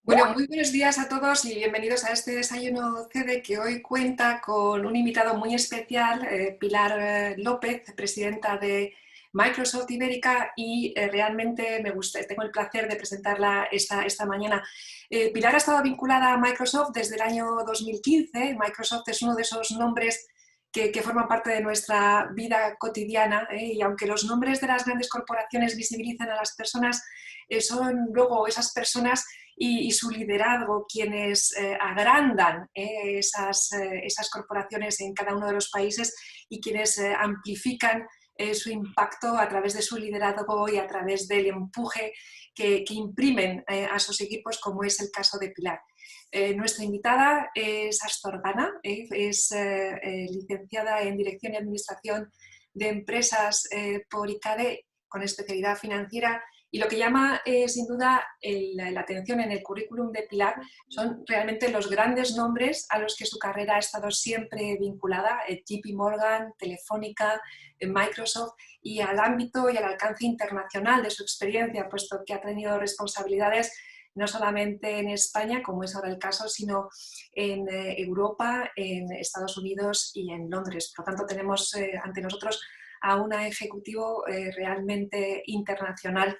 Bueno, muy buenos días a todos y bienvenidos a este desayuno CEDE que hoy cuenta con un invitado muy especial, Pilar López, presidenta de Microsoft Ibérica, y realmente tengo el placer de presentarla esta mañana. Pilar ha estado vinculada a Microsoft desde el año 2015. Microsoft es uno de esos nombres que forman parte de nuestra vida cotidiana, y aunque los nombres de las grandes corporaciones visibilizan a las personas, son luego esas personas y su liderazgo quienes agrandan esas corporaciones en cada uno de los países y quienes amplifican su impacto a través de su liderazgo y a través del empuje que imprimen a sus equipos, como es el caso de Pilar. Nuestra invitada es Astor Gana, es licenciada en Dirección y Administración de Empresas por ICADE, con especialidad financiera, y lo que llama sin duda la atención en el currículum de Pilar son realmente los grandes nombres a los que su carrera ha estado siempre vinculada: JP Morgan, Telefónica, Microsoft, y al ámbito y al alcance internacional de su experiencia, puesto que ha tenido responsabilidades no solamente en España, como es ahora el caso, sino en Europa, en Estados Unidos y en Londres. Por lo tanto, tenemos ante nosotros a un ejecutivo realmente internacional,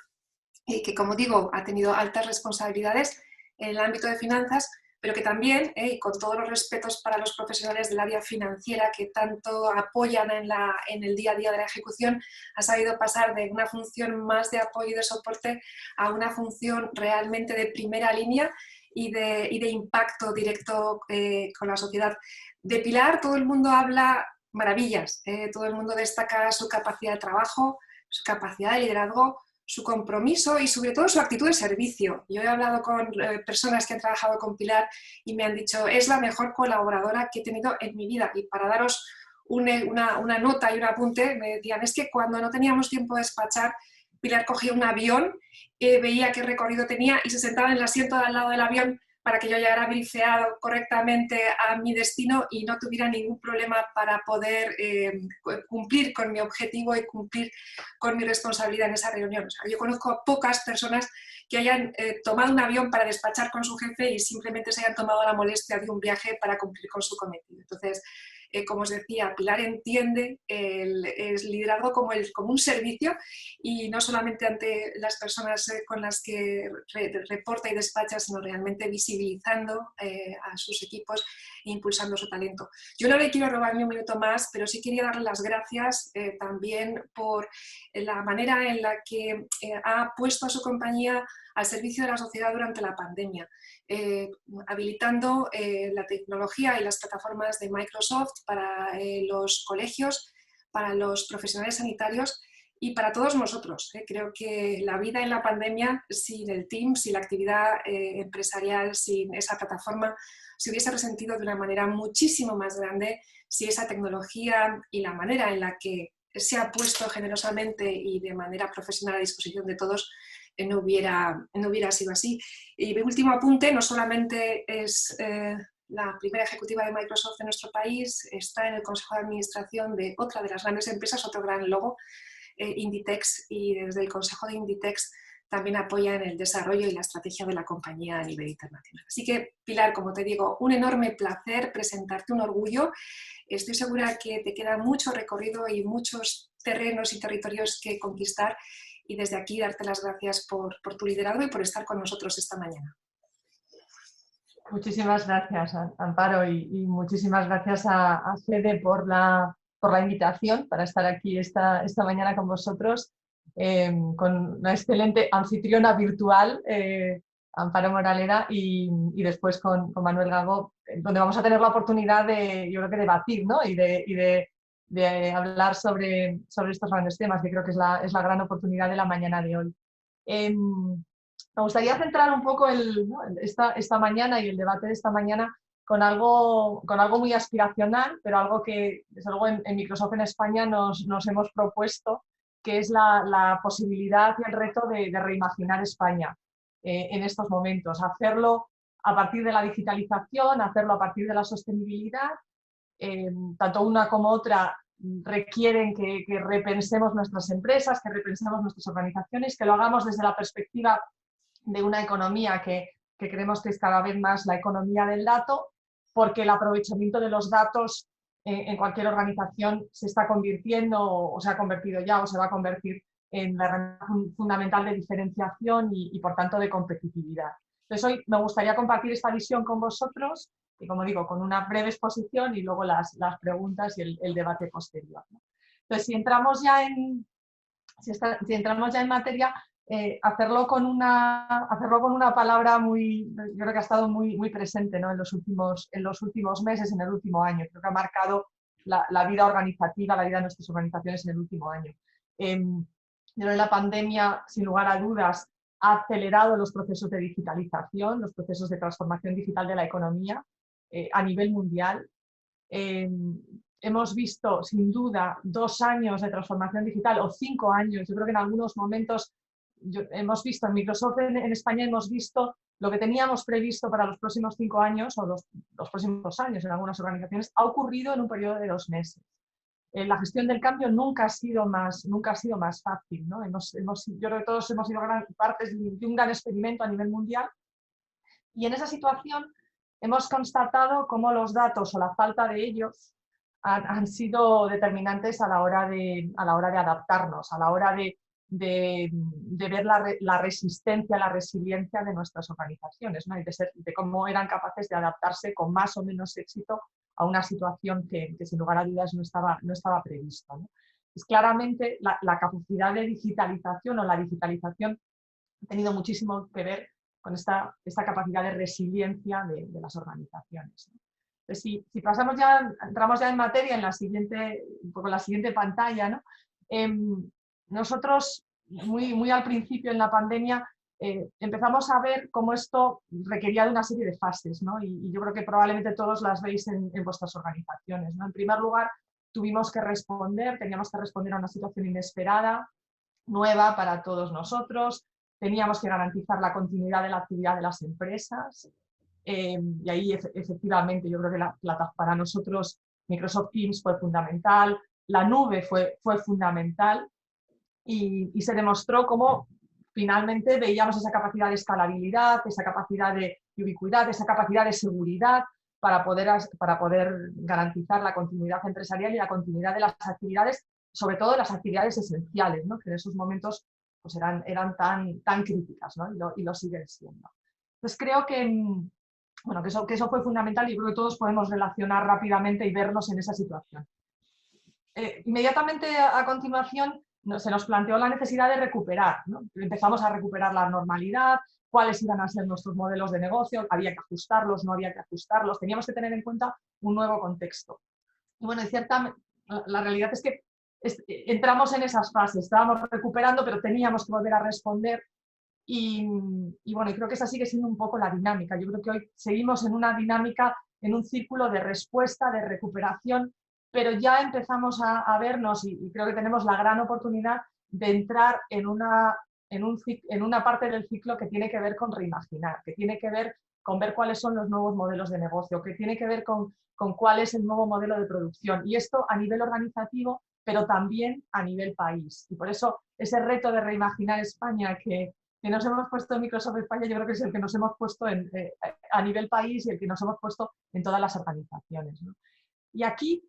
que, como digo, ha tenido altas responsabilidades en el ámbito de finanzas, pero que también, con todos los respetos para los profesionales del área financiera que tanto apoyan en el día a día de la ejecución, ha sabido pasar de una función más de apoyo y de soporte a una función realmente de primera línea y de impacto directo con la sociedad. De Pilar todo el mundo habla maravillas, todo el mundo destaca su capacidad de trabajo, su capacidad de liderazgo, su compromiso y sobre todo su actitud de servicio. Yo he hablado con personas que han trabajado con Pilar y me han dicho: es la mejor colaboradora que he tenido en mi vida. Y para daros una nota y un apunte, me decían: es que cuando no teníamos tiempo de despachar, Pilar cogía un avión, veía qué recorrido tenía y se sentaba en el asiento de al lado del avión para que yo llegara brifeado correctamente a mi destino y no tuviera ningún problema para poder cumplir con mi objetivo y cumplir con mi responsabilidad en esa reunión. O sea, yo conozco a pocas personas que hayan tomado un avión para despachar con su jefe y simplemente se hayan tomado la molestia de un viaje para cumplir con su cometido. Entonces, como os decía, Pilar entiende el liderazgo como un servicio, y no solamente ante las personas con las que reporta y despacha, sino realmente visibilizando a sus equipos e impulsando su talento. Yo no le quiero robar ni un minuto más, pero sí quería darle las gracias también por la manera en la que ha puesto a su compañía al servicio de la sociedad durante la pandemia, habilitando la tecnología y las plataformas de Microsoft para los colegios, para los profesionales sanitarios y para todos nosotros. Creo que la vida en la pandemia, sin el team, sin la actividad empresarial, sin esa plataforma, se hubiese resentido de una manera muchísimo más grande si esa tecnología y la manera en la que se ha puesto generosamente y de manera profesional a disposición de todos no hubiera sido así. Y mi último apunte: no solamente es la primera ejecutiva de Microsoft en nuestro país, está en el consejo de administración de otra de las grandes empresas, otro gran logo, Inditex, y desde el consejo de Inditex también apoya en el desarrollo y la estrategia de la compañía a nivel internacional. Así que, Pilar, como te digo, un enorme placer presentarte, un orgullo. Estoy segura que te queda mucho recorrido y muchos terrenos y territorios que conquistar, y desde aquí darte las gracias por tu liderazgo y por estar con nosotros esta mañana. Muchísimas gracias, Amparo, y muchísimas gracias a Fede por la invitación para estar aquí esta mañana con vosotros, con una excelente anfitriona virtual, Amparo Moraleda, y después con Manuel Gago, donde vamos a tener la oportunidad de, yo creo, que debatir, ¿no? y de hablar sobre estos grandes temas, que creo que es la gran oportunidad de la mañana de hoy. Me gustaría centrar un poco esta mañana y el debate de esta mañana con algo muy aspiracional, pero algo que, desde luego, en Microsoft en España nos hemos propuesto, que es la posibilidad y el reto de reimaginar España en estos momentos. Hacerlo a partir de la digitalización, hacerlo a partir de la sostenibilidad. Tanto una como otra requieren que repensemos nuestras empresas, que repensemos nuestras organizaciones, que lo hagamos desde la perspectiva de una economía que que creemos que es cada vez más la economía del dato, porque el aprovechamiento de los datos en cualquier organización se está convirtiendo o se ha convertido ya o se va a convertir en la herramienta fundamental de diferenciación y por tanto de competitividad. Entonces hoy me gustaría compartir esta visión con vosotros y, como digo, con una breve exposición y luego las preguntas y el debate posterior, ¿no? Entonces, si entramos ya en materia, hacerlo con una palabra yo creo que ha estado muy presente, ¿no? en los últimos meses, en el último año. Creo que ha marcado la vida organizativa, la vida de nuestras organizaciones en el último año. Yo creo que la pandemia, sin lugar a dudas, ha acelerado los procesos de digitalización, los procesos de transformación digital de la economía a nivel mundial. Hemos visto, sin duda, 2 años de transformación digital o 5 años. Yo creo que en algunos momentos hemos visto, en Microsoft en España hemos visto lo que teníamos previsto para los próximos 5 años o los próximos 2 años en algunas organizaciones, ha ocurrido en un periodo de 2 meses. La gestión del cambio nunca ha sido más fácil, ¿no? Yo creo que todos hemos sido partes de un gran experimento a nivel mundial y en esa situación hemos constatado cómo los datos o la falta de ellos han sido determinantes a la hora de adaptarnos, a la hora de ver la resistencia, la resiliencia de nuestras organizaciones, ¿no? Y de cómo eran capaces de adaptarse con más o menos éxito a una situación que sin lugar a dudas no estaba prevista, ¿no? Es claramente la capacidad de digitalización o la digitalización ha tenido muchísimo que ver con esta capacidad de resiliencia de las organizaciones, ¿no? Entonces, si entramos ya en materia en la siguiente pantalla, ¿no? Nosotros, muy al principio en la pandemia, empezamos a ver cómo esto requería de una serie de fases, ¿no? Y yo creo que probablemente todos las veis en vuestras organizaciones, ¿no? En primer lugar, teníamos que responder a una situación inesperada, nueva para todos nosotros, teníamos que garantizar la continuidad de la actividad de las empresas. Y ahí efectivamente yo creo que para nosotros Microsoft Teams fue fundamental, la nube fue fundamental y se demostró cómo finalmente veíamos esa capacidad de escalabilidad, esa capacidad de ubicuidad, esa capacidad de seguridad para poder garantizar la continuidad empresarial y la continuidad de las actividades, sobre todo las actividades esenciales, ¿no? Que en esos momentos pues eran tan críticas, ¿no? y lo siguen siendo. Entonces creo que eso fue fundamental y creo que todos podemos relacionar rápidamente y vernos en esa situación. Inmediatamente a continuación se nos planteó la necesidad de recuperar, ¿no? Empezamos a recuperar la normalidad, cuáles iban a ser nuestros modelos de negocio, había que ajustarlos, no había que ajustarlos, teníamos que tener en cuenta un nuevo contexto. Y bueno, la realidad es que entramos en esas fases, estábamos recuperando, pero teníamos que volver a responder. Y bueno, creo que esa sigue siendo un poco la dinámica. Yo creo que hoy seguimos en una dinámica, en un círculo de respuesta, de recuperación, pero ya empezamos a vernos y creo que tenemos la gran oportunidad de entrar en una parte del ciclo que tiene que ver con reimaginar, que tiene que ver con ver cuáles son los nuevos modelos de negocio, que tiene que ver con cuál es el nuevo modelo de producción. Y esto a nivel organizativo, pero también a nivel país. Y por eso ese reto de reimaginar España que nos hemos puesto en Microsoft España, yo creo que es el que nos hemos puesto a nivel país y el que nos hemos puesto en todas las organizaciones, ¿no? Y aquí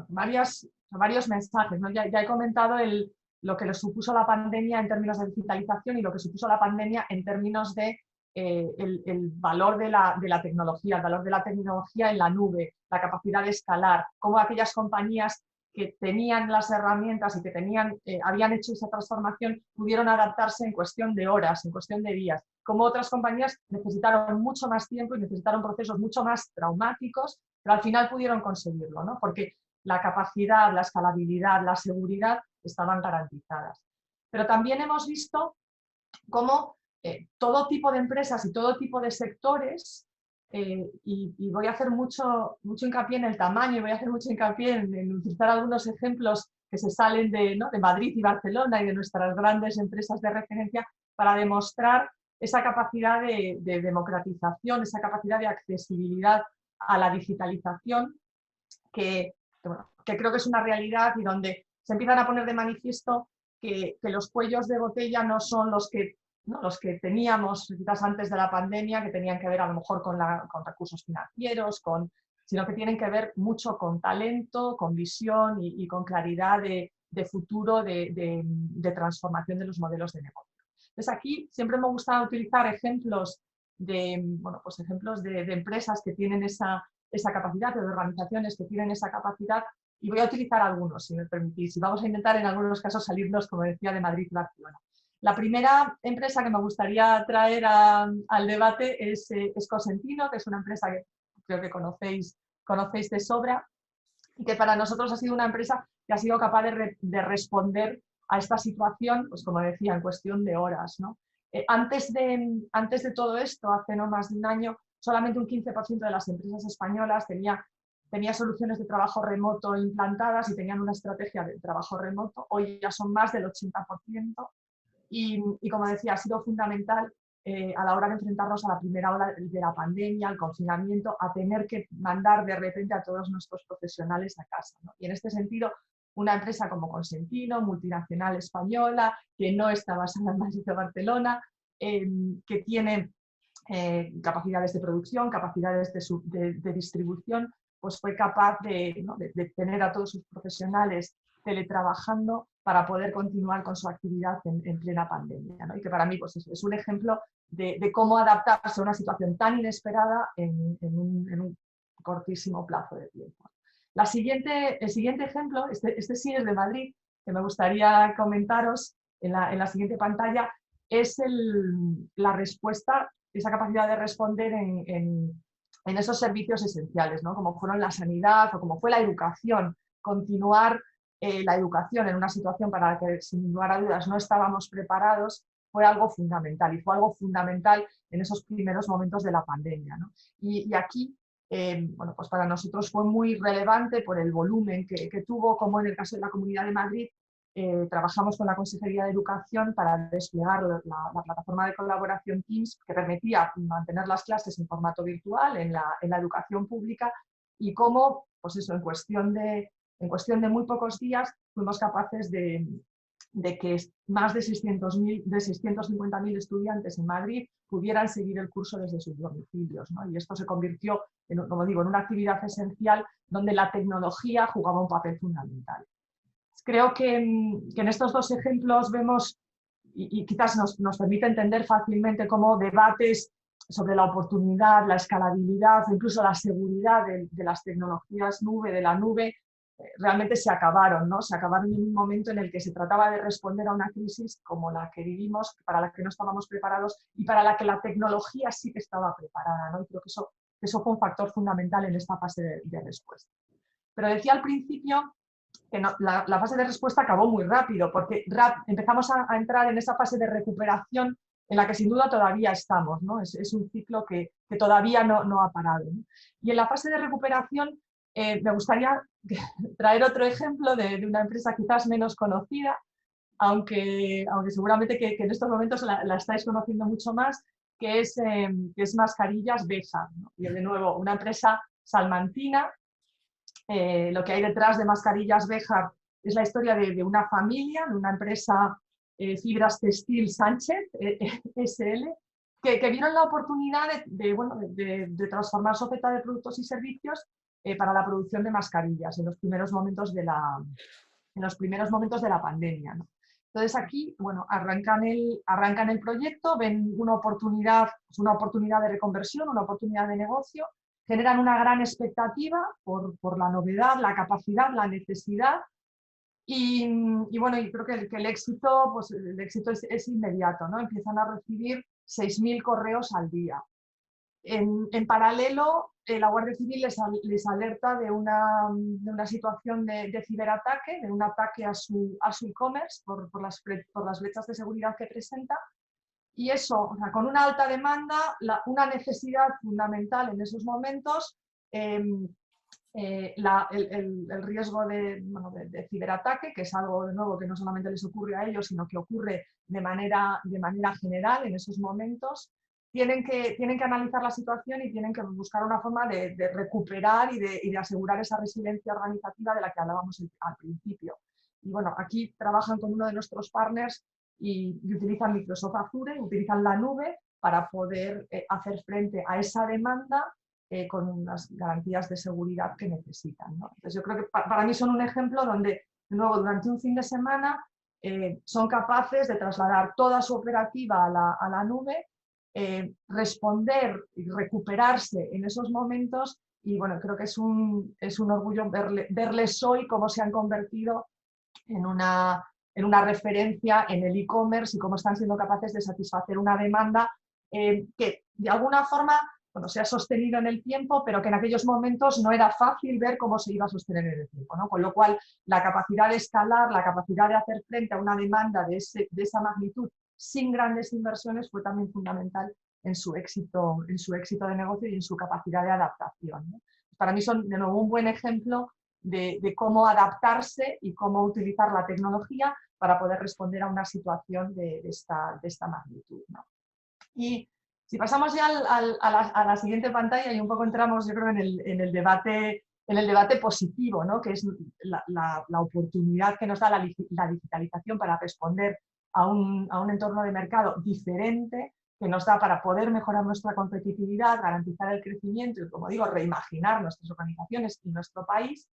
varios mensajes, ¿no? Ya he comentado lo que le supuso la pandemia en términos de digitalización y lo que supuso la pandemia en términos de el valor de la tecnología, el valor de la tecnología en la nube, la capacidad de escalar, cómo aquellas compañías que tenían las herramientas y que habían hecho esa transformación pudieron adaptarse en cuestión de horas, en cuestión de días, como otras compañías necesitaron mucho más tiempo y necesitaron procesos mucho más traumáticos, pero al final pudieron conseguirlo, ¿no? Porque la capacidad, la escalabilidad, la seguridad estaban garantizadas. Pero también hemos visto cómo todo tipo de empresas y todo tipo de sectores, y voy a hacer mucho hincapié en el tamaño y voy a hacer mucho hincapié en utilizar algunos ejemplos que se salen de Madrid y Barcelona y de nuestras grandes empresas de referencia para demostrar esa capacidad de democratización, esa capacidad de accesibilidad a la digitalización que creo que es una realidad y donde se empiezan a poner de manifiesto que los cuellos de botella no son los que ¿no? Los que teníamos quizás antes de la pandemia, que tenían que ver a lo mejor con recursos financieros, sino que tienen que ver mucho con talento, con visión y con claridad de futuro, de transformación de los modelos de negocio. Entonces aquí siempre me gusta utilizar ejemplos de empresas que tienen esa capacidad, de organizaciones que tienen esa capacidad, y voy a utilizar algunos, si me permitís, y vamos a intentar en algunos casos salirnos, como decía, de Madrid y Barcelona. La primera empresa que me gustaría traer al debate es Cosentino, que es una empresa que creo que conocéis de sobra, y que para nosotros ha sido una empresa que ha sido capaz de responder a esta situación, pues como decía, en cuestión de horas, ¿no? Antes de todo esto, hace no más de un año, solamente un 15% de las empresas españolas tenía soluciones de trabajo remoto implantadas y tenían una estrategia de trabajo remoto. Hoy ya son más del 80%. Y como decía, ha sido fundamental a la hora de enfrentarnos a la primera ola de la pandemia, al confinamiento, a tener que mandar de repente a todos nuestros profesionales a casa, ¿no? Y en este sentido, una empresa como Cosentino, multinacional española, que no está basada en Madrid o Barcelona, que tiene capacidades de producción, capacidades de distribución, pues fue capaz de tener a todos sus profesionales teletrabajando para poder continuar con su actividad en plena pandemia, ¿no? Y que para mí pues, es un ejemplo de cómo adaptarse a una situación tan inesperada en un cortísimo plazo de tiempo. El siguiente ejemplo, este sí es de Madrid, que me gustaría comentaros en la siguiente pantalla, es la respuesta, esa capacidad de responder en esos servicios esenciales, ¿no? Como fueron la sanidad o como fue la educación, continuar la educación en una situación para la que sin lugar a dudas no estábamos preparados, fue algo fundamental, y fue algo fundamental en esos primeros momentos de la pandemia, ¿no? Y aquí, pues para nosotros fue muy relevante por el volumen que tuvo, como en el caso de la Comunidad de Madrid, trabajamos con la Consejería de Educación para desplegar la plataforma de colaboración Teams, que permitía mantener las clases en formato virtual en la educación pública, y cómo, pues eso, en cuestión de muy pocos días fuimos capaces de que más de 650.000 estudiantes en Madrid pudieran seguir el curso desde sus domicilios, ¿no? Y esto se convirtió, como digo, en una actividad esencial donde la tecnología jugaba un papel fundamental. Creo que en estos dos ejemplos vemos, y quizás nos permite entender fácilmente cómo debates sobre la oportunidad, la escalabilidad, incluso la seguridad de las tecnologías nube, de la nube, realmente se acabaron, ¿no? Se acabaron en un momento en el que se trataba de responder a una crisis como la que vivimos, para la que no estábamos preparados y para la que la tecnología sí que estaba preparada, ¿no? Y creo que eso fue un factor fundamental en esta fase de respuesta. Pero decía al principio que no, la fase de respuesta acabó muy rápido, porque empezamos a entrar en esa fase de recuperación en la que sin duda todavía estamos, ¿no? Es un ciclo que todavía no ha parado, ¿no? Y en la fase de recuperación me gustaría traer otro ejemplo de una empresa quizás menos conocida, aunque seguramente que en estos momentos la estáis conociendo mucho más, que es Mascarillas Béjar, ¿no? Y de nuevo, una empresa salmantina. Lo que hay detrás de Mascarillas Béjar es la historia de una familia, de una empresa Fibras Textil Sánchez, SL, que vieron la oportunidad de transformar su oferta de productos y servicios para la producción de mascarillas en los primeros momentos de la pandemia, ¿no? Entonces aquí, bueno, arrancan el proyecto, ven una oportunidad de reconversión, una oportunidad de negocio, generan una gran expectativa por la novedad, la capacidad, la necesidad, y creo que el éxito es inmediato, ¿no? Empiezan a recibir 6.000 correos al día. En paralelo, la Guardia Civil les alerta de una situación de ciberataque, de un ataque a su e-commerce por las brechas de seguridad que presenta. Y eso, o sea, con una alta demanda, una necesidad fundamental en esos momentos, el riesgo de ciberataque, que es algo de nuevo que no solamente les ocurre a ellos, sino que ocurre de manera general en esos momentos. Tienen que analizar la situación y tienen que buscar una forma de recuperar y de asegurar esa resiliencia organizativa de la que hablábamos al principio. Y bueno, aquí trabajan con uno de nuestros partners y utilizan Microsoft Azure, utilizan la nube para poder hacer frente a esa demanda con las garantías de seguridad que necesitan, ¿no? Entonces yo creo que para mí son un ejemplo donde, de nuevo, durante un fin de semana son capaces de trasladar toda su operativa a la nube, responder y recuperarse en esos momentos y bueno, creo que es un orgullo verles hoy cómo se han convertido en una referencia en el e-commerce y cómo están siendo capaces de satisfacer una demanda que de alguna forma bueno, se ha sostenido en el tiempo, pero que en aquellos momentos no era fácil ver cómo se iba a sostener en el tiempo, ¿no? Con lo cual, la capacidad de escalar, la capacidad de hacer frente a una demanda de esa magnitud sin grandes inversiones fue también fundamental en su éxito de negocio y en su capacidad de adaptación, ¿no? Para mí son, de nuevo, un buen ejemplo de cómo adaptarse y cómo utilizar la tecnología para poder responder a una situación de esta magnitud, ¿no? Y si pasamos ya a la siguiente pantalla y un poco entramos, yo creo, en el debate positivo, ¿no? Que es la oportunidad que nos da la digitalización para responder a un entorno de mercado diferente, que nos da para poder mejorar nuestra competitividad, garantizar el crecimiento y, como digo, reimaginar nuestras organizaciones y nuestro país.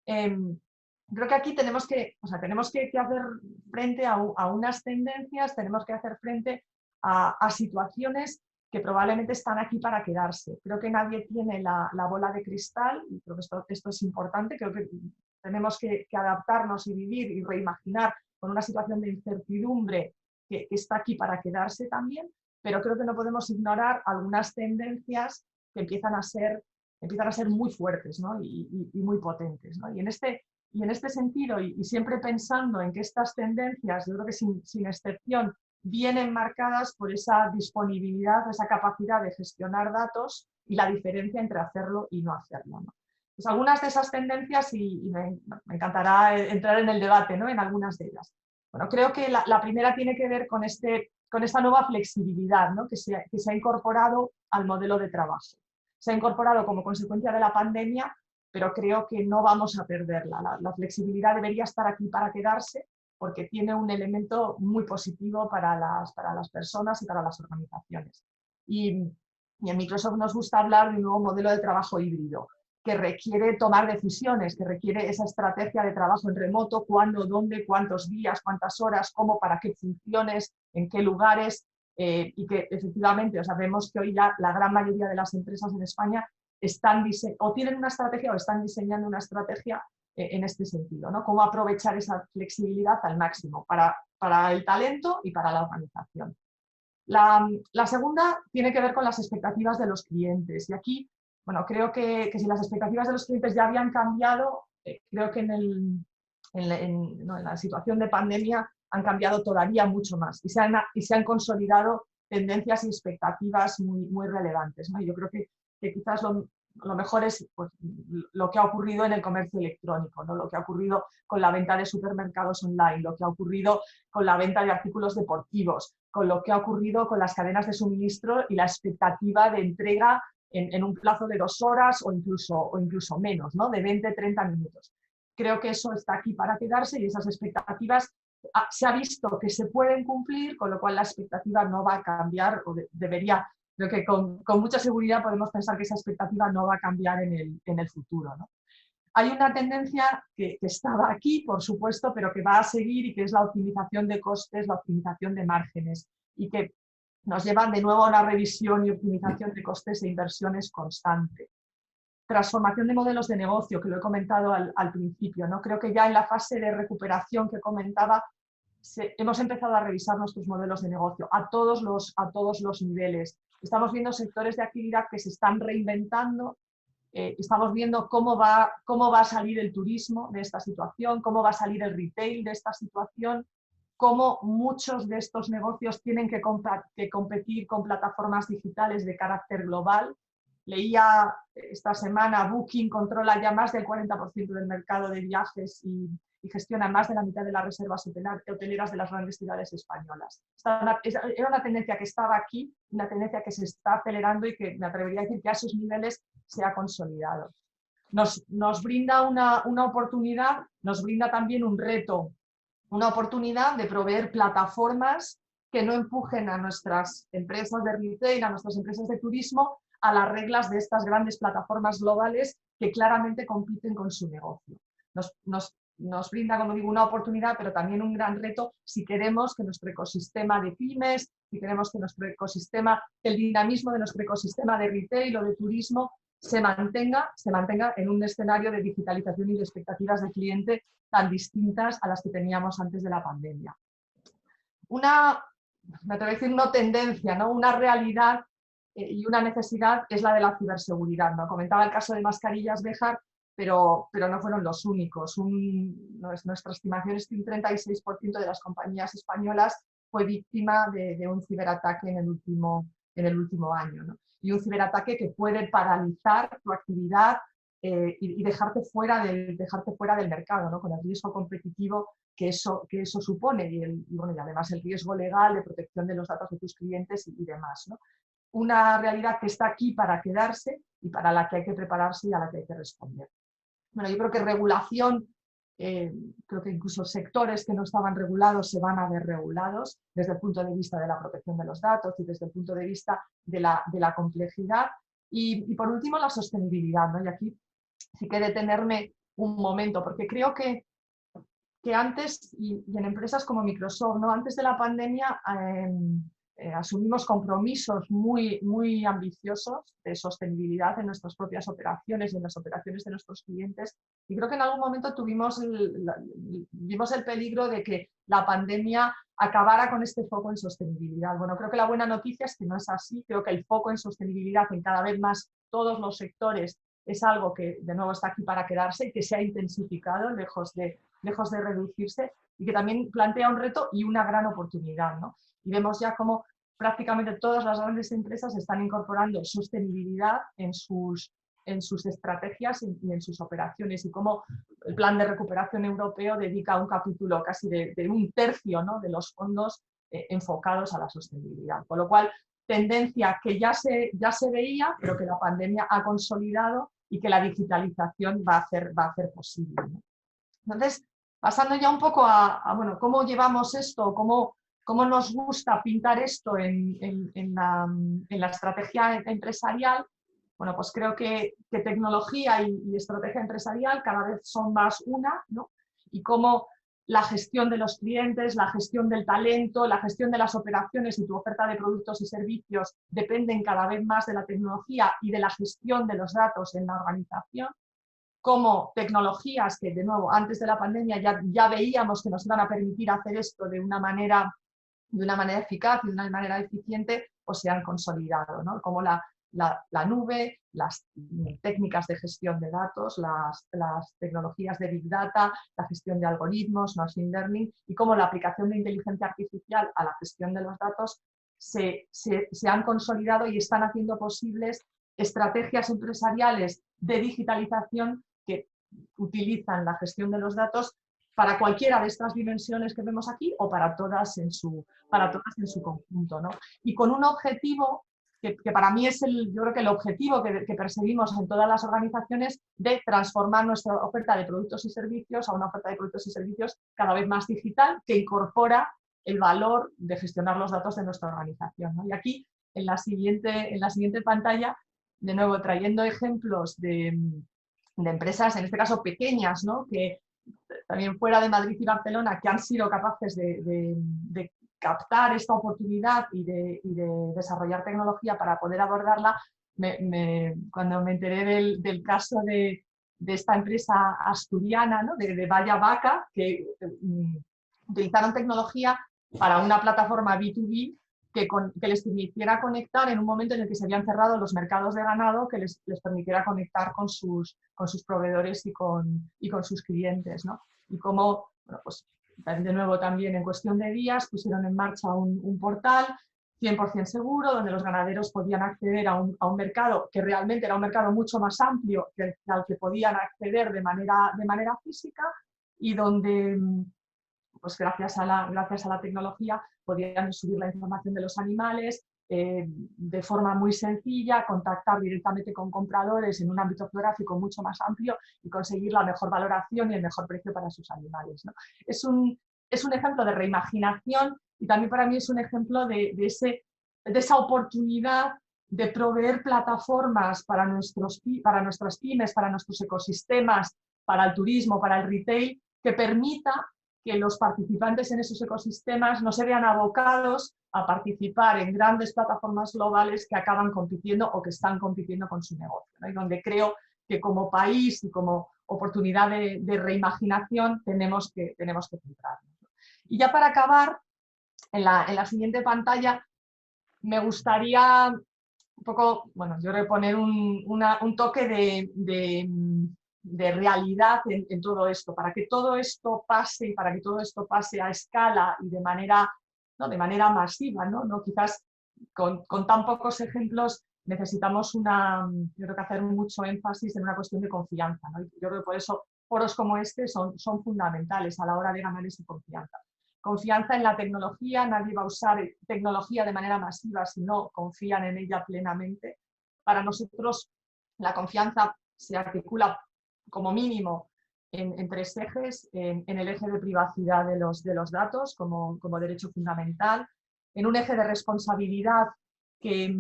Creo que aquí tenemos que hacer frente a unas tendencias, tenemos que hacer frente a situaciones que probablemente están aquí para quedarse. Creo que nadie tiene la bola de cristal y creo que esto es importante. Creo que tenemos que adaptarnos y vivir y reimaginar con una situación de incertidumbre que está aquí para quedarse también, pero creo que no podemos ignorar algunas tendencias que empiezan a ser muy fuertes, ¿no? y muy potentes, ¿no? Y en este sentido, y siempre pensando en que estas tendencias, yo creo que sin excepción, vienen marcadas por esa disponibilidad, esa capacidad de gestionar datos y la diferencia entre hacerlo y no hacerlo, ¿no? Pues algunas de esas tendencias, y me encantará entrar en el debate, ¿no? En algunas de ellas. Bueno, creo que la primera tiene que ver con esta nueva flexibilidad, ¿no? que se ha incorporado al modelo de trabajo. Se ha incorporado como consecuencia de la pandemia, pero creo que no vamos a perderla. La flexibilidad debería estar aquí para quedarse, porque tiene un elemento muy positivo para las personas y para las organizaciones. Y en Microsoft nos gusta hablar de un nuevo modelo de trabajo híbrido, que requiere tomar decisiones, que requiere esa estrategia de trabajo en remoto, cuándo, dónde, cuántos días, cuántas horas, cómo, para qué funciones, en qué lugares, y que efectivamente, vemos que hoy ya la gran mayoría de las empresas en España o tienen una estrategia o están diseñando una estrategia en este sentido, ¿no? Cómo aprovechar esa flexibilidad al máximo para el talento y para la organización. La segunda tiene que ver con las expectativas de los clientes. Y aquí, bueno, creo que si las expectativas de los clientes ya habían cambiado, creo que en la situación de pandemia han cambiado todavía mucho más y se han consolidado tendencias y expectativas muy, muy relevantes, ¿no? Yo creo que quizás lo mejor es pues, lo que ha ocurrido en el comercio electrónico, ¿no? Lo que ha ocurrido con la venta de supermercados online, lo que ha ocurrido con la venta de artículos deportivos, con lo que ha ocurrido con las cadenas de suministro y la expectativa de entrega en un plazo de 2 horas o incluso menos, ¿no? De 20-30 minutos. Creo que eso está aquí para quedarse y esas expectativas se ha visto que se pueden cumplir, con lo cual la expectativa no va a cambiar o debería. Creo que con mucha seguridad podemos pensar que esa expectativa no va a cambiar en el futuro, ¿no? Hay una tendencia que estaba aquí, por supuesto, pero que va a seguir y que es la optimización de costes, la optimización de márgenes y que nos lleva de nuevo a una revisión y optimización de costes e inversiones constante. Transformación de modelos de negocio, que lo he comentado al principio, ¿no? Creo que ya en la fase de recuperación que comentaba, hemos empezado a revisar nuestros modelos de negocio a todos los niveles. Estamos viendo sectores de actividad que se están reinventando, estamos viendo cómo va a salir el turismo de esta situación, cómo va a salir el retail de esta situación, cómo muchos de estos negocios tienen que competir con plataformas digitales de carácter global. Leía esta semana, Booking controla ya más del 40% del mercado de viajes y gestiona más de la mitad de las reservas hoteleras de las grandes ciudades españolas. Era una tendencia que estaba aquí, una tendencia que se está acelerando y que me atrevería a decir que a esos niveles se ha consolidado. Nos brinda una oportunidad, nos brinda también un reto una oportunidad de proveer plataformas que no empujen a nuestras empresas de retail, a nuestras empresas de turismo, a las reglas de estas grandes plataformas globales que claramente compiten con su negocio. Nos brinda, como digo, una oportunidad, pero también un gran reto si queremos que nuestro ecosistema de pymes, si queremos que nuestro ecosistema, el dinamismo de nuestro ecosistema de retail o de turismo se mantenga en un escenario de digitalización y de expectativas de cliente tan distintas a las que teníamos antes de la pandemia. Me atrevo a decir, no tendencia, ¿no? Una realidad y una necesidad es la de la ciberseguridad, ¿no? Comentaba el caso de mascarillas Béjar, pero no fueron los únicos. Nuestra estimación es que un 36% de las compañías españolas fue víctima de un ciberataque en el último año, ¿no? Y un ciberataque que puede paralizar tu actividad y dejarte fuera del mercado, ¿no? Con el riesgo competitivo que eso supone y además el riesgo legal de protección de los datos de tus clientes y demás, ¿no? Una realidad que está aquí para quedarse y para la que hay que prepararse y a la que hay que responder. Bueno, yo creo que regulación, creo que incluso sectores que no estaban regulados se van a ver regulados desde el punto de vista de la protección de los datos y desde el punto de vista de la complejidad. Y por último, la sostenibilidad, ¿no? Y aquí sí que detenerme un momento, porque creo que antes, y en empresas como Microsoft, ¿no? Antes de la pandemia, asumimos compromisos muy ambiciosos de sostenibilidad en nuestras propias operaciones y en las operaciones de nuestros clientes. Y creo que en algún momento vimos el peligro de que la pandemia acabara con este foco en sostenibilidad. Bueno, creo que la buena noticia es que no es así. Creo que el foco en sostenibilidad en cada vez más todos los sectores es algo que de nuevo está aquí para quedarse y que se ha intensificado lejos de reducirse, y que también plantea un reto y una gran oportunidad, ¿no? Y vemos ya cómo prácticamente todas las grandes empresas están incorporando sostenibilidad en sus estrategias y en sus operaciones, y cómo el Plan de Recuperación Europeo dedica un capítulo casi de un tercio, ¿no?, de los fondos enfocados a la sostenibilidad. Con lo cual, tendencia que ya se veía, pero que la pandemia ha consolidado y que la digitalización va a hacer posible, ¿no? Entonces, pasando ya un poco a bueno, cómo llevamos esto, cómo nos gusta pintar esto en la estrategia empresarial, bueno, pues creo que tecnología y estrategia empresarial cada vez son más una, ¿no? Y cómo la gestión de los clientes, la gestión del talento, la gestión de las operaciones y tu oferta de productos y servicios dependen cada vez más de la tecnología y de la gestión de los datos en la organización. Como tecnologías que, de nuevo, antes de la pandemia ya veíamos que nos iban a permitir hacer esto de una manera eficaz y de una manera eficiente, pues se han consolidado, ¿no? Como la nube, las técnicas de gestión de datos, las tecnologías de Big Data, la gestión de algoritmos, Machine Learning, y cómo la aplicación de inteligencia artificial a la gestión de los datos se han consolidado y están haciendo posibles estrategias empresariales de digitalización que utilizan la gestión de los datos para cualquiera de estas dimensiones que vemos aquí o para todas en su conjunto, ¿no? Y con un objetivo que para mí es yo creo que el objetivo que perseguimos en todas las organizaciones, de transformar nuestra oferta de productos y servicios a una oferta de productos y servicios cada vez más digital, que incorpora el valor de gestionar los datos de nuestra organización, ¿no? Y aquí, en la siguiente pantalla, de nuevo trayendo ejemplos de empresas, en este caso pequeñas, ¿no?, que también fuera de Madrid y Barcelona, que han sido capaces de captar esta oportunidad y de desarrollar tecnología para poder abordarla. Cuando me enteré del caso de esta empresa asturiana, ¿no?, de Valla Vaca, que utilizaron tecnología para una plataforma B2B que les permitiera conectar en un momento en el que se habían cerrado los mercados de ganado, que les permitiera conectar con sus proveedores y con sus clientes, ¿no? Y cómo, bueno, pues de nuevo también en cuestión de días pusieron en marcha un portal 100% seguro, donde los ganaderos podían acceder a un mercado que realmente era un mercado mucho más amplio que al que podían acceder de manera física, y donde, pues gracias a la tecnología, podían subir la información de los animales de forma muy sencilla, contactar directamente con compradores en un ámbito geográfico mucho más amplio y conseguir la mejor valoración y el mejor precio para sus animales, ¿no? es un ejemplo de reimaginación y también para mí es un ejemplo de esa oportunidad de proveer plataformas para nuestras pymes, para nuestros ecosistemas, para el turismo, para el retail, que permita que los participantes en esos ecosistemas no se vean abocados a participar en grandes plataformas globales que acaban compitiendo o que están compitiendo con su negocio, ¿no? Y donde creo que como país y como oportunidad de reimaginación tenemos que centrarnos. Y ya para acabar, en la siguiente pantalla, me gustaría un poco, bueno, yo poner un toque de realidad en todo esto, para que todo esto pase y para que todo esto pase a escala y ¿no? de manera masiva, ¿no? ¿No? Quizás con tan pocos ejemplos necesitamos yo creo que hacer mucho énfasis en una cuestión de confianza, ¿no? Yo creo que por eso foros como este son fundamentales a la hora de ganar esa confianza. Confianza en la tecnología, nadie va a usar tecnología de manera masiva si no confían en ella plenamente. Para nosotros la confianza se articula como mínimo en tres ejes, en el eje de privacidad de los datos como derecho fundamental, en un eje de responsabilidad que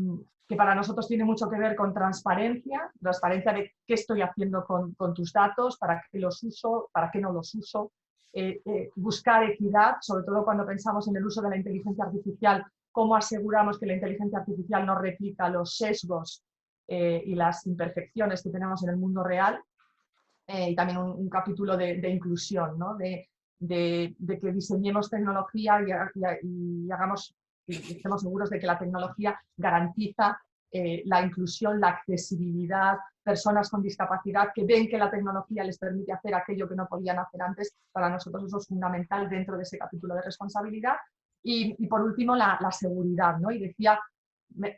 para nosotros tiene mucho que ver con transparencia de qué estoy haciendo con tus datos, para qué los uso, para qué no los uso, buscar equidad, sobre todo cuando pensamos en el uso de la inteligencia artificial, cómo aseguramos que la inteligencia artificial no replica los sesgos y las imperfecciones que tenemos en el mundo real, y también un capítulo de inclusión, ¿no? de que diseñemos tecnología y estemos seguros de que la tecnología garantiza la inclusión, la accesibilidad, personas con discapacidad que ven que la tecnología les permite hacer aquello que no podían hacer antes. Para nosotros eso es fundamental dentro de ese capítulo de responsabilidad. Y por último, la seguridad, ¿no? Y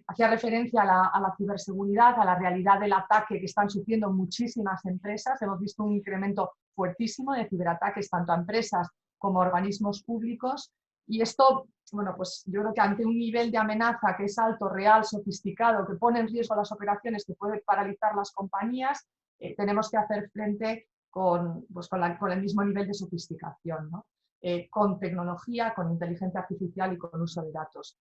hacía referencia a la ciberseguridad, a la realidad del ataque que están sufriendo muchísimas empresas. Hemos visto un incremento fuertísimo de ciberataques tanto a empresas como a organismos públicos. Y esto, bueno, pues yo creo que ante un nivel de amenaza que es alto, real, sofisticado, que pone en riesgo las operaciones, que puede paralizar las compañías, tenemos que hacer frente con el mismo nivel de sofisticación, ¿no? Con tecnología, con inteligencia artificial y con uso de datos.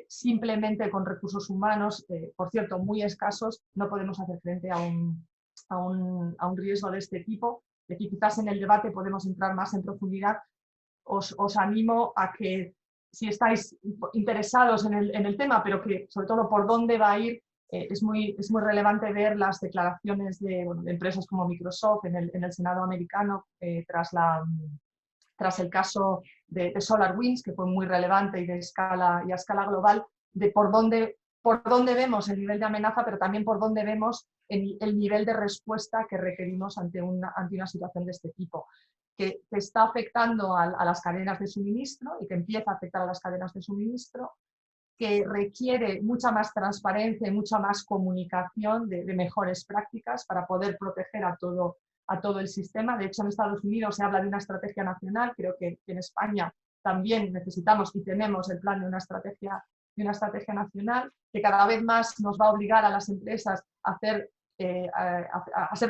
Simplemente con recursos humanos, por cierto, muy escasos, no podemos hacer frente a un riesgo de este tipo. Y aquí quizás en el debate podemos entrar más en profundidad. Os animo a que, si estáis interesados en el tema, pero que sobre todo por dónde va a ir, es muy relevante ver las declaraciones de empresas como Microsoft en el Senado americano tras el caso de SolarWinds, que fue muy relevante y a escala global, de por dónde vemos el nivel de amenaza, pero también por dónde vemos el nivel de respuesta que requerimos ante una situación de este tipo, que está afectando a las cadenas de suministro y que empieza a afectar a las cadenas de suministro, que requiere mucha más transparencia y mucha más comunicación de mejores prácticas para poder proteger a todo el sistema. De hecho, en Estados Unidos se habla de una estrategia nacional, creo que en España también necesitamos y tenemos el plan de una estrategia nacional que cada vez más nos va a obligar a las empresas a ser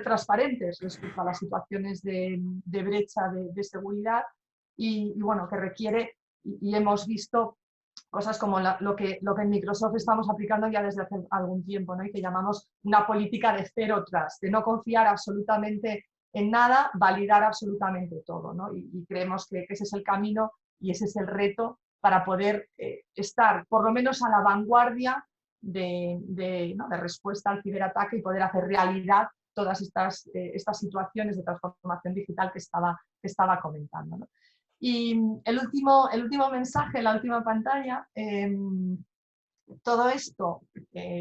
transparentes respecto a las situaciones de brecha de seguridad y bueno, que requiere, y hemos visto cosas como lo que en Microsoft estamos aplicando ya desde hace algún tiempo, ¿no? Y que llamamos una política de cero trust, de no confiar absolutamente en nada, validar absolutamente todo, ¿no? Y creemos que ese es el camino y ese es el reto para poder estar por lo menos a la vanguardia de respuesta al ciberataque y poder hacer realidad todas estas situaciones de transformación digital que estaba comentando, ¿no? Y el último mensaje, la última pantalla, todo esto,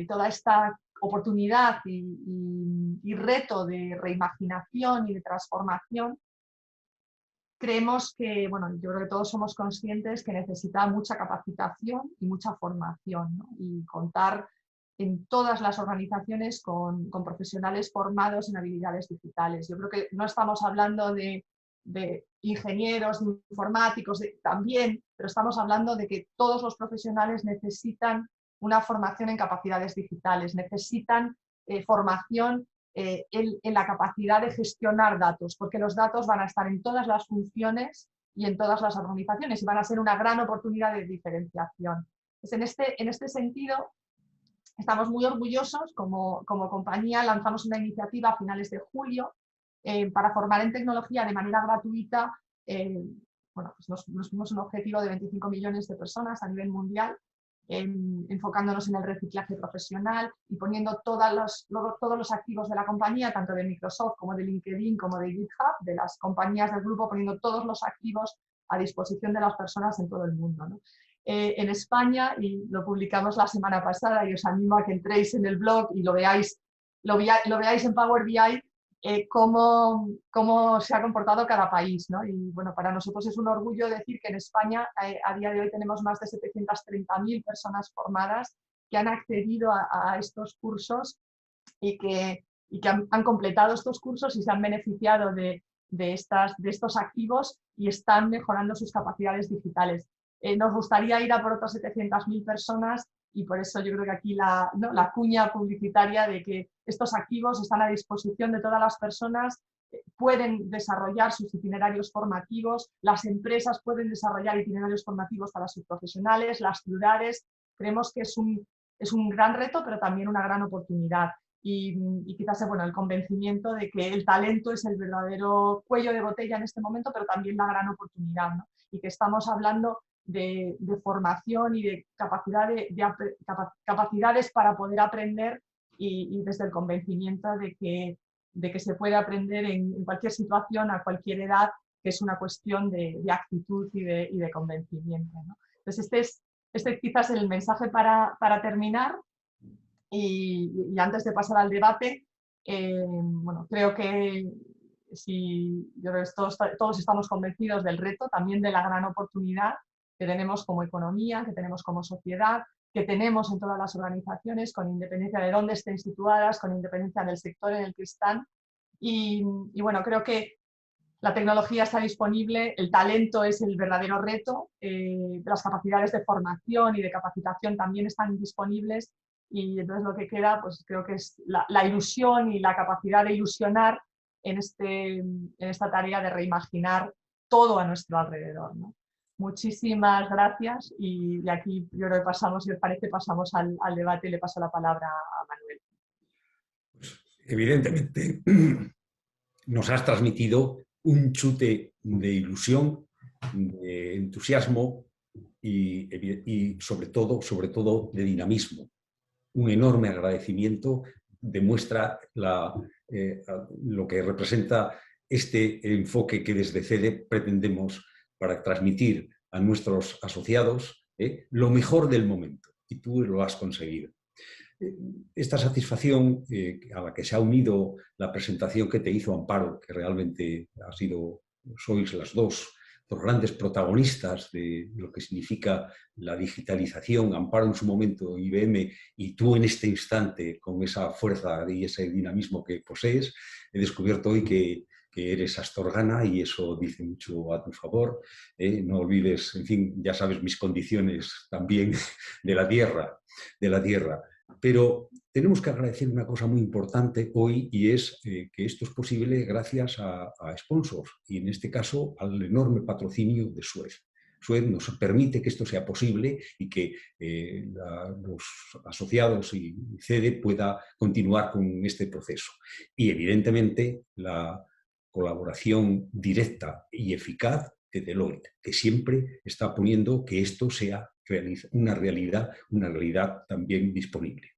toda esta oportunidad y reto de reimaginación y de transformación, creemos que, bueno, yo creo que todos somos conscientes que necesita mucha capacitación y mucha formación, ¿no? Y contar en todas las organizaciones con profesionales formados en habilidades digitales. Yo creo que no estamos hablando de ingenieros, de informáticos, también, pero estamos hablando de que todos los profesionales necesitan una formación en capacidades digitales, necesitan formación en la capacidad de gestionar datos, porque los datos van a estar en todas las funciones y en todas las organizaciones, y van a ser una gran oportunidad de diferenciación. Pues en este sentido, estamos muy orgullosos, como compañía lanzamos una iniciativa a finales de julio para formar en tecnología de manera gratuita. Bueno, pues nos fuimos un objetivo de 25 millones de personas a nivel mundial, enfocándonos en el reciclaje profesional y poniendo todos los activos de la compañía, tanto de Microsoft como de LinkedIn, como de GitHub, de las compañías del grupo, poniendo todos los activos a disposición de las personas en todo el mundo, ¿no? En España, y lo publicamos la semana pasada, y os animo a que entréis en el blog y lo veáis en Power BI, cómo se ha comportado cada país, ¿no? Y bueno, para nosotros es un orgullo decir que en España a día de hoy tenemos más de 730.000 personas formadas que han accedido a estos cursos y que han completado estos cursos y se han beneficiado de estos activos y están mejorando sus capacidades digitales. Nos gustaría ir a por otras 700.000 personas y por eso yo creo que aquí la cuña publicitaria de que estos activos están a disposición de todas las personas, pueden desarrollar sus itinerarios formativos, las empresas pueden desarrollar itinerarios formativos para sus profesionales, las ciudades. Creemos que es un gran reto, pero también una gran oportunidad. Y quizás bueno, el convencimiento de que el talento es el verdadero cuello de botella en este momento, pero también la gran oportunidad, ¿no? Y que estamos hablando de formación y de capacidades para poder aprender y desde el convencimiento de que se puede aprender en cualquier situación, a cualquier edad, que es una cuestión de actitud y de convencimiento, ¿no? Entonces este quizás es el mensaje para terminar y antes de pasar al debate, bueno, creo que yo creo que todos estamos convencidos del reto, también de la gran oportunidad que tenemos como economía, que tenemos como sociedad, que tenemos en todas las organizaciones, con independencia de dónde estén situadas, con independencia del sector en el que están. Y bueno, creo que la tecnología está disponible, el talento es el verdadero reto, las capacidades de formación y de capacitación también están disponibles y entonces lo que queda, pues creo que es la ilusión y la capacidad de ilusionar en esta tarea de reimaginar todo a nuestro alrededor, ¿no? Muchísimas gracias y aquí yo creo que pasamos, si os parece, pasamos al debate y le paso la palabra a Manuel. Pues, evidentemente nos has transmitido un chute de ilusión, de entusiasmo y sobre todo de dinamismo. Un enorme agradecimiento demuestra lo que representa este enfoque que desde CEDE pretendemos para transmitir a nuestros asociados lo mejor del momento, y tú lo has conseguido. Esta satisfacción a la que se ha unido la presentación que te hizo Amparo, que realmente sois las dos grandes protagonistas de lo que significa la digitalización, Amparo en su momento, IBM, y tú en este instante con esa fuerza y ese dinamismo que posees. He descubierto hoy que eres astorgana y eso dice mucho a tu favor. No olvides, en fin, ya sabes mis condiciones también de la tierra. Pero tenemos que agradecer una cosa muy importante hoy y es que esto es posible gracias a sponsors y en este caso al enorme patrocinio de Suez. Suez nos permite que esto sea posible y que los asociados y CEDE pueda continuar con este proceso. Y evidentemente la colaboración directa y eficaz de Deloitte, que siempre está poniendo que esto sea una realidad también disponible.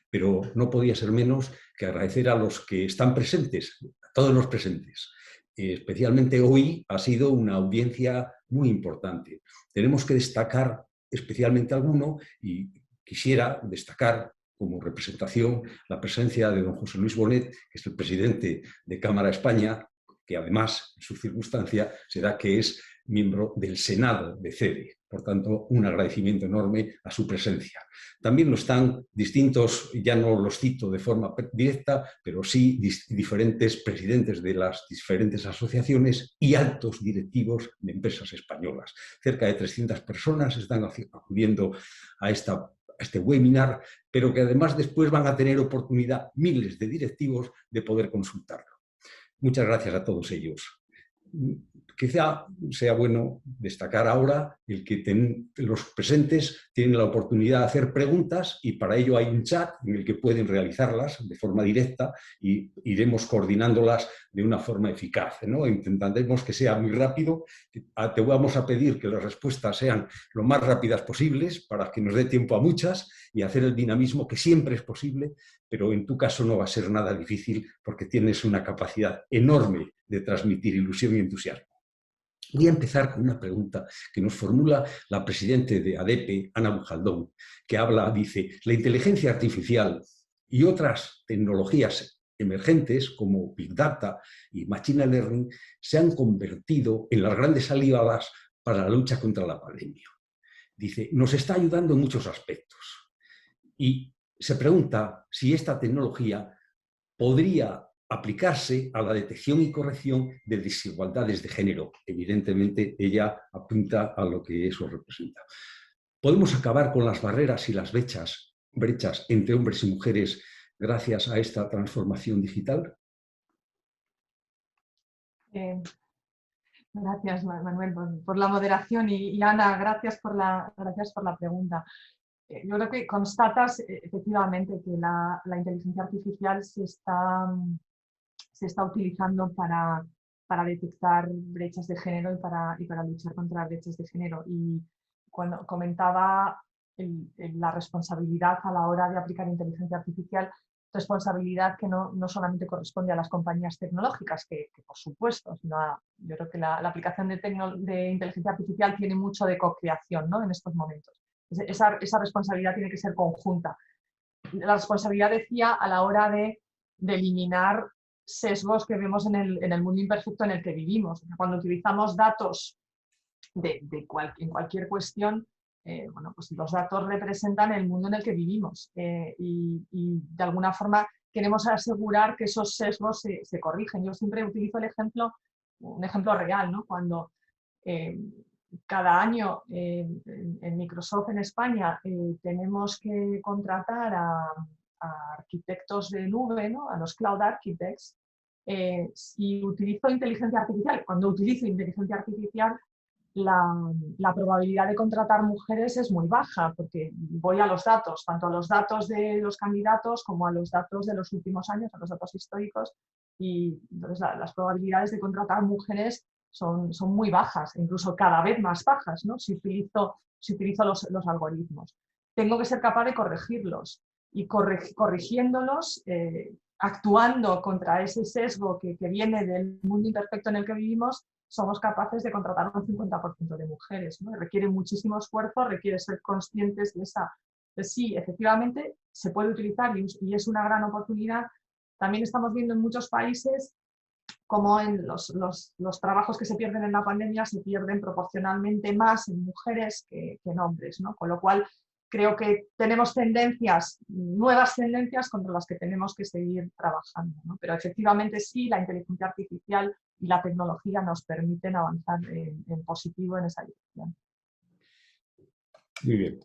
Pero no podía ser menos que agradecer a los que están presentes, a todos los presentes. Especialmente hoy ha sido una audiencia muy importante. Tenemos que destacar especialmente alguno y quisiera destacar como representación la presencia de don José Luis Bonet, que es el presidente de Cámara España, que además, en su circunstancia, se da que es miembro del Senado de CEDE. Por tanto, un agradecimiento enorme a su presencia. También lo están distintos, ya no los cito de forma directa, pero sí diferentes presidentes de las diferentes asociaciones y altos directivos de empresas españolas. Cerca de 300 personas están acudiendo a este webinar, pero que además después van a tener oportunidad miles de directivos de poder consultarlo. Muchas gracias a todos ellos. quizá sea bueno destacar ahora el que los presentes tienen la oportunidad de hacer preguntas y para ello hay un chat en el que pueden realizarlas de forma directa y iremos coordinándolas de una forma eficaz, ¿no? Intentaremos que sea muy rápido. Te vamos a pedir que las respuestas sean lo más rápidas posibles para que nos dé tiempo a muchas y hacer el dinamismo que siempre es posible, pero en tu caso no va a ser nada difícil porque tienes una capacidad enorme de transmitir ilusión y entusiasmo. Voy a empezar con una pregunta que nos formula la presidenta de ADEPE, Ana Bujaldón, que dice, la inteligencia artificial y otras tecnologías emergentes como Big Data y Machine Learning se han convertido en las grandes aliadas para la lucha contra la pandemia. Dice, nos está ayudando en muchos aspectos. Y se pregunta si esta tecnología podría aplicarse a la detección y corrección de desigualdades de género. Evidentemente, ella apunta a lo que eso representa. ¿Podemos acabar con las barreras y las brechas entre hombres y mujeres gracias a esta transformación digital? Gracias, Manuel, por la moderación y Ana, gracias por la pregunta. Yo creo que constatas efectivamente que la inteligencia artificial se está utilizando para detectar brechas de género y para luchar contra brechas de género. Y cuando comentaba la responsabilidad a la hora de aplicar inteligencia artificial, responsabilidad que no solamente corresponde a las compañías tecnológicas, que por supuesto, sino yo creo que la aplicación de inteligencia artificial tiene mucho de co-creación, ¿no? En estos momentos. Esa responsabilidad tiene que ser conjunta. La responsabilidad, decía, a la hora de eliminar sesgos que vemos en el mundo imperfecto en el que vivimos. Cuando utilizamos datos en cualquier cuestión, bueno, pues los datos representan el mundo en el que vivimos y de alguna forma queremos asegurar que esos sesgos se corrigen. Yo siempre utilizo un ejemplo real, ¿no? Cuando cada año en Microsoft en España tenemos que contratar a arquitectos de nube, ¿no? A los cloud architects. Si utilizo inteligencia artificial, cuando utilizo inteligencia artificial, la probabilidad de contratar mujeres es muy baja, porque voy a los datos, tanto a los datos de los candidatos como a los datos de los últimos años, a los datos históricos, y entonces las probabilidades de contratar mujeres son muy bajas, incluso cada vez más bajas, ¿no? Si utilizo los algoritmos. Tengo que ser capaz de corregirlos y corrigiéndolos, actuando contra ese sesgo que viene del mundo imperfecto en el que vivimos, somos capaces de contratar un 50% de mujeres, ¿no? Requiere muchísimo esfuerzo, requiere ser conscientes de sí, efectivamente se puede utilizar y es una gran oportunidad. También estamos viendo en muchos países como en los trabajos que se pierden en la pandemia se pierden proporcionalmente más en mujeres que en hombres, ¿no? Con lo cual creo que tenemos nuevas tendencias contra las que tenemos que seguir trabajando, ¿no? Pero efectivamente sí, la inteligencia artificial y la tecnología nos permiten avanzar en positivo en esa dirección. Muy bien.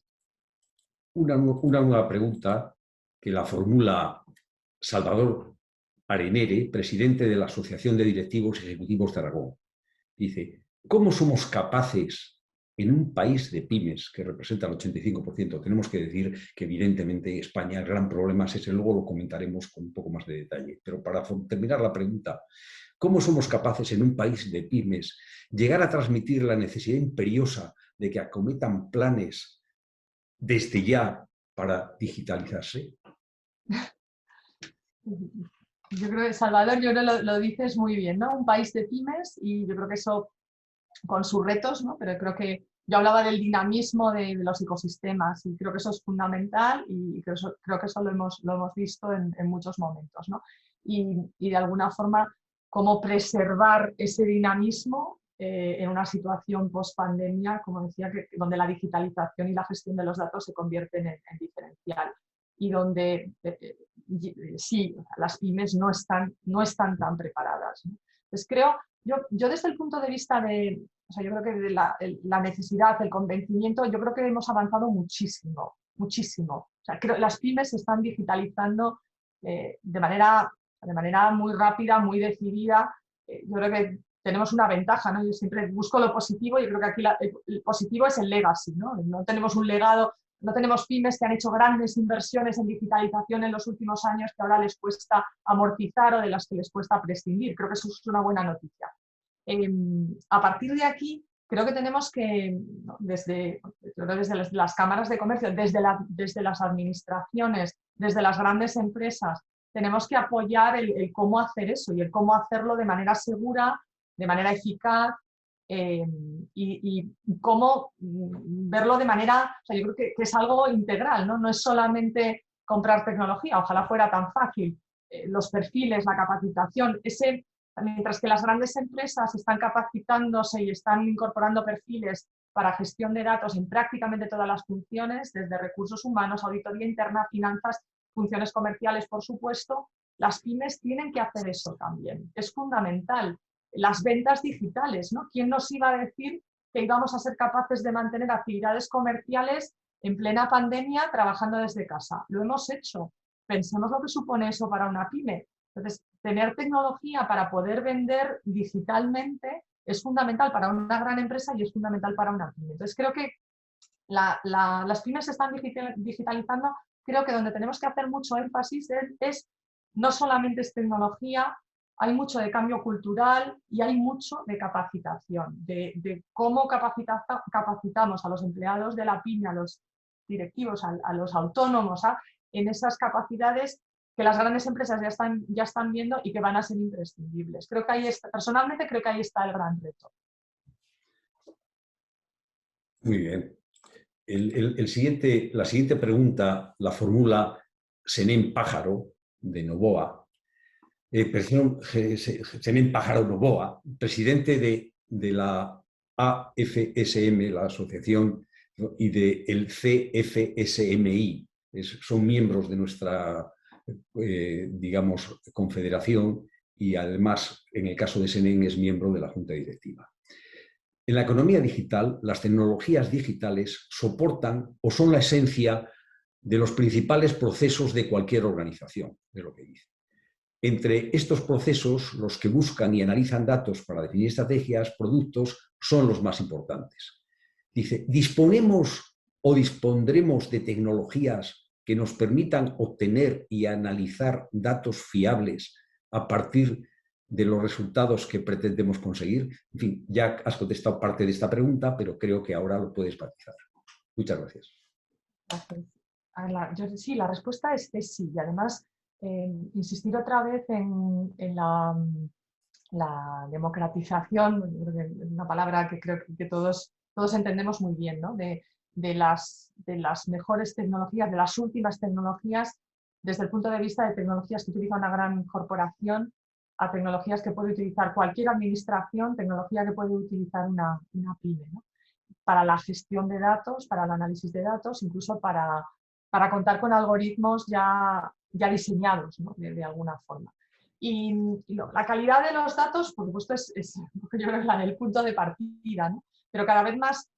Una nueva pregunta que la formula Salvador Arenere, presidente de la Asociación de Directivos Ejecutivos de Aragón. Dice, ¿cómo somos capaces en un país de pymes que representa el 85%? Tenemos que decir que evidentemente España el gran problema es ese, luego lo comentaremos con un poco más de detalle. Pero para terminar la pregunta, ¿cómo somos capaces en un país de pymes llegar a transmitir la necesidad imperiosa de que acometan planes desde ya para digitalizarse? Yo creo que, Salvador, yo creo que lo dices muy bien, ¿no? Un país de pymes y yo creo que eso con sus retos, ¿no? Pero creo que yo hablaba del dinamismo de los ecosistemas y creo que eso es fundamental y creo que eso lo hemos visto en muchos momentos, ¿no? Y de alguna forma, cómo preservar ese dinamismo en una situación post-pandemia, como decía, donde la digitalización y la gestión de los datos se convierten en diferencial y donde sí, las pymes no están tan preparadas, ¿no? Entonces creo, yo desde el punto de vista yo creo que de la necesidad, el convencimiento, yo creo que hemos avanzado muchísimo, muchísimo. O sea, las pymes se están digitalizando de manera muy rápida, muy decidida. Yo creo que tenemos una ventaja, ¿no? Yo siempre busco lo positivo y creo que aquí el positivo es el legacy, ¿no? No tenemos un legado, no tenemos pymes que han hecho grandes inversiones en digitalización en los últimos años que ahora les cuesta amortizar o de las que les cuesta prescindir. Creo que eso es una buena noticia. A partir de aquí, creo que tenemos que, desde las cámaras de comercio, desde las administraciones, desde las grandes empresas, tenemos que apoyar el cómo hacer eso y el cómo hacerlo de manera segura, de manera eficaz y cómo verlo de manera, o sea, yo creo que es algo integral, ¿no? No es solamente comprar tecnología, ojalá fuera tan fácil, los perfiles, la capacitación, mientras que las grandes empresas están capacitándose y están incorporando perfiles para gestión de datos en prácticamente todas las funciones, desde recursos humanos, auditoría interna, finanzas, funciones comerciales, por supuesto, las pymes tienen que hacer eso también. Es fundamental. Las ventas digitales, ¿no? ¿Quién nos iba a decir que íbamos a ser capaces de mantener actividades comerciales en plena pandemia trabajando desde casa? Lo hemos hecho. Pensemos lo que supone eso para una pyme. Entonces, tener tecnología para poder vender digitalmente es fundamental para una gran empresa y es fundamental para una pyme. Entonces, creo que las pymes se están digitalizando. Creo que donde tenemos que hacer mucho énfasis es no solamente es tecnología, hay mucho de cambio cultural y hay mucho de capacitación, de cómo capacitamos a los empleados de la pyme, a los directivos, a los autónomos, en esas capacidades que las grandes empresas ya están viendo y que van a ser imprescindibles. Creo que personalmente creo que ahí está el gran reto. Muy bien. La siguiente pregunta la formula Senén Pájaro, de Novoa. Senén Pájaro Novoa, presidente de la AFSM, la asociación, y del CFSMI. Son miembros de nuestra, digamos, confederación y además, en el caso de Senén, es miembro de la Junta Directiva. En la economía digital, las tecnologías digitales soportan o son la esencia de los principales procesos de cualquier organización, de lo que dice. Entre estos procesos, los que buscan y analizan datos para definir estrategias, productos, son los más importantes. Dice, ¿disponemos o dispondremos de tecnologías que nos permitan obtener y analizar datos fiables a partir de los resultados que pretendemos conseguir? En fin, ya has contestado parte de esta pregunta, pero creo que ahora lo puedes matizar. Muchas gracias. Sí, la respuesta es sí. Y además, insistir otra vez en la democratización, es una palabra que creo que todos entendemos muy bien, ¿no? De las mejores tecnologías, de las últimas tecnologías, desde el punto de vista de tecnologías que utiliza una gran corporación a tecnologías que puede utilizar cualquier administración, tecnología que puede utilizar una pyme, ¿no? Para la gestión de datos, para el análisis de datos, incluso para contar con algoritmos ya diseñados, ¿no? de alguna forma. Y la calidad de los datos, por supuesto, yo creo que la del punto de partida, ¿no? Pero cada vez más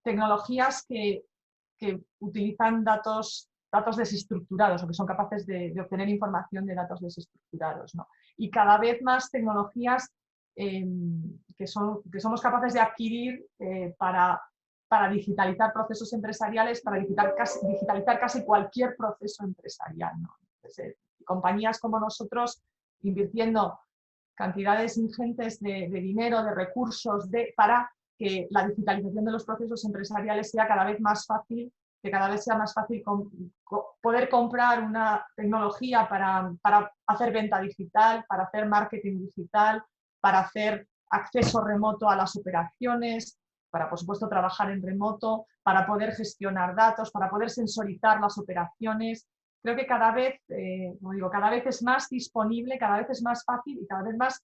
tecnologías que utilizan datos desestructurados o que son capaces de obtener información de datos desestructurados, ¿no? Y cada vez más tecnologías que somos capaces de adquirir para digitalizar procesos empresariales, para digitalizar casi cualquier proceso empresarial, ¿no? Entonces, compañías como nosotros invirtiendo cantidades ingentes de dinero, de recursos, para que la digitalización de los procesos empresariales sea cada vez más fácil, que cada vez sea más fácil poder comprar una tecnología para hacer venta digital, para hacer marketing digital, para hacer acceso remoto a las operaciones, para, por supuesto, trabajar en remoto, para poder gestionar datos, para poder sensorizar las operaciones. Creo que cada vez, como digo, cada vez es más disponible, cada vez es más fácil y cada vez más,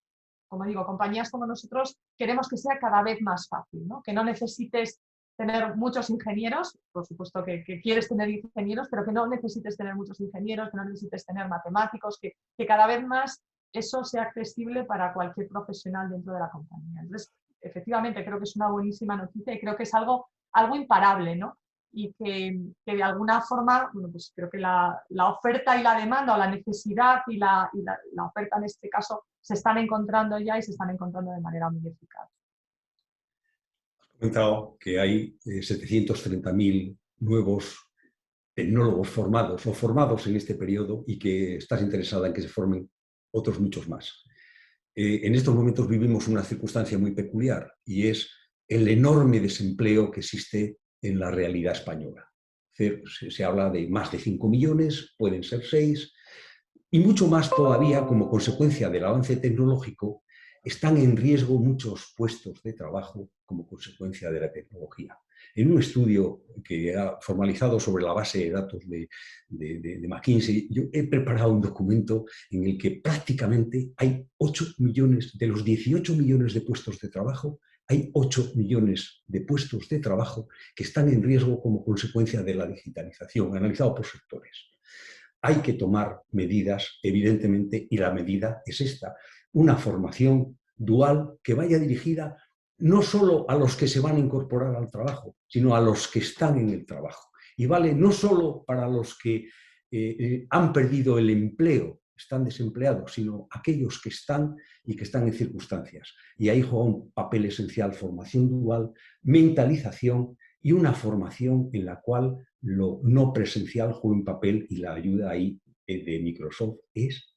como digo, compañías como nosotros queremos que sea cada vez más fácil, ¿no? Que no necesites tener muchos ingenieros, por supuesto que quieres tener ingenieros, pero que no necesites tener muchos ingenieros, que no necesites tener matemáticos, que cada vez más eso sea accesible para cualquier profesional dentro de la compañía. Entonces, efectivamente, creo que es una buenísima noticia y creo que es algo imparable, ¿no? Y que de alguna forma, bueno, pues creo que la oferta y la demanda, o la necesidad y la oferta en este caso, se están encontrando ya y se están encontrando de manera muy eficaz. Has comentado que hay 730.000 nuevos tecnólogos formados o formados en este periodo y que estás interesada en que se formen otros muchos más. En estos momentos vivimos una circunstancia muy peculiar y es el enorme desempleo que existe en la realidad española. Se habla de más de 5 millones, pueden ser 6, y mucho más todavía como consecuencia del avance tecnológico. Están en riesgo muchos puestos de trabajo como consecuencia de la tecnología. En un estudio que ha formalizado sobre la base de datos de McKinsey, yo he preparado un documento en el que prácticamente hay 8 millones, de los 18 millones de puestos de trabajo, hay 8 millones de puestos de trabajo que están en riesgo como consecuencia de la digitalización, analizado por sectores. Hay que tomar medidas, evidentemente, y la medida es esta: una formación dual que vaya dirigida no solo a los que se van a incorporar al trabajo, sino a los que están en el trabajo. Y vale no solo para los que han perdido el empleo, están desempleados, sino aquellos que están y que están en circunstancias. Y ahí juega un papel esencial formación dual, mentalización y una formación en la cual lo no presencial juega un papel, y la ayuda ahí de Microsoft es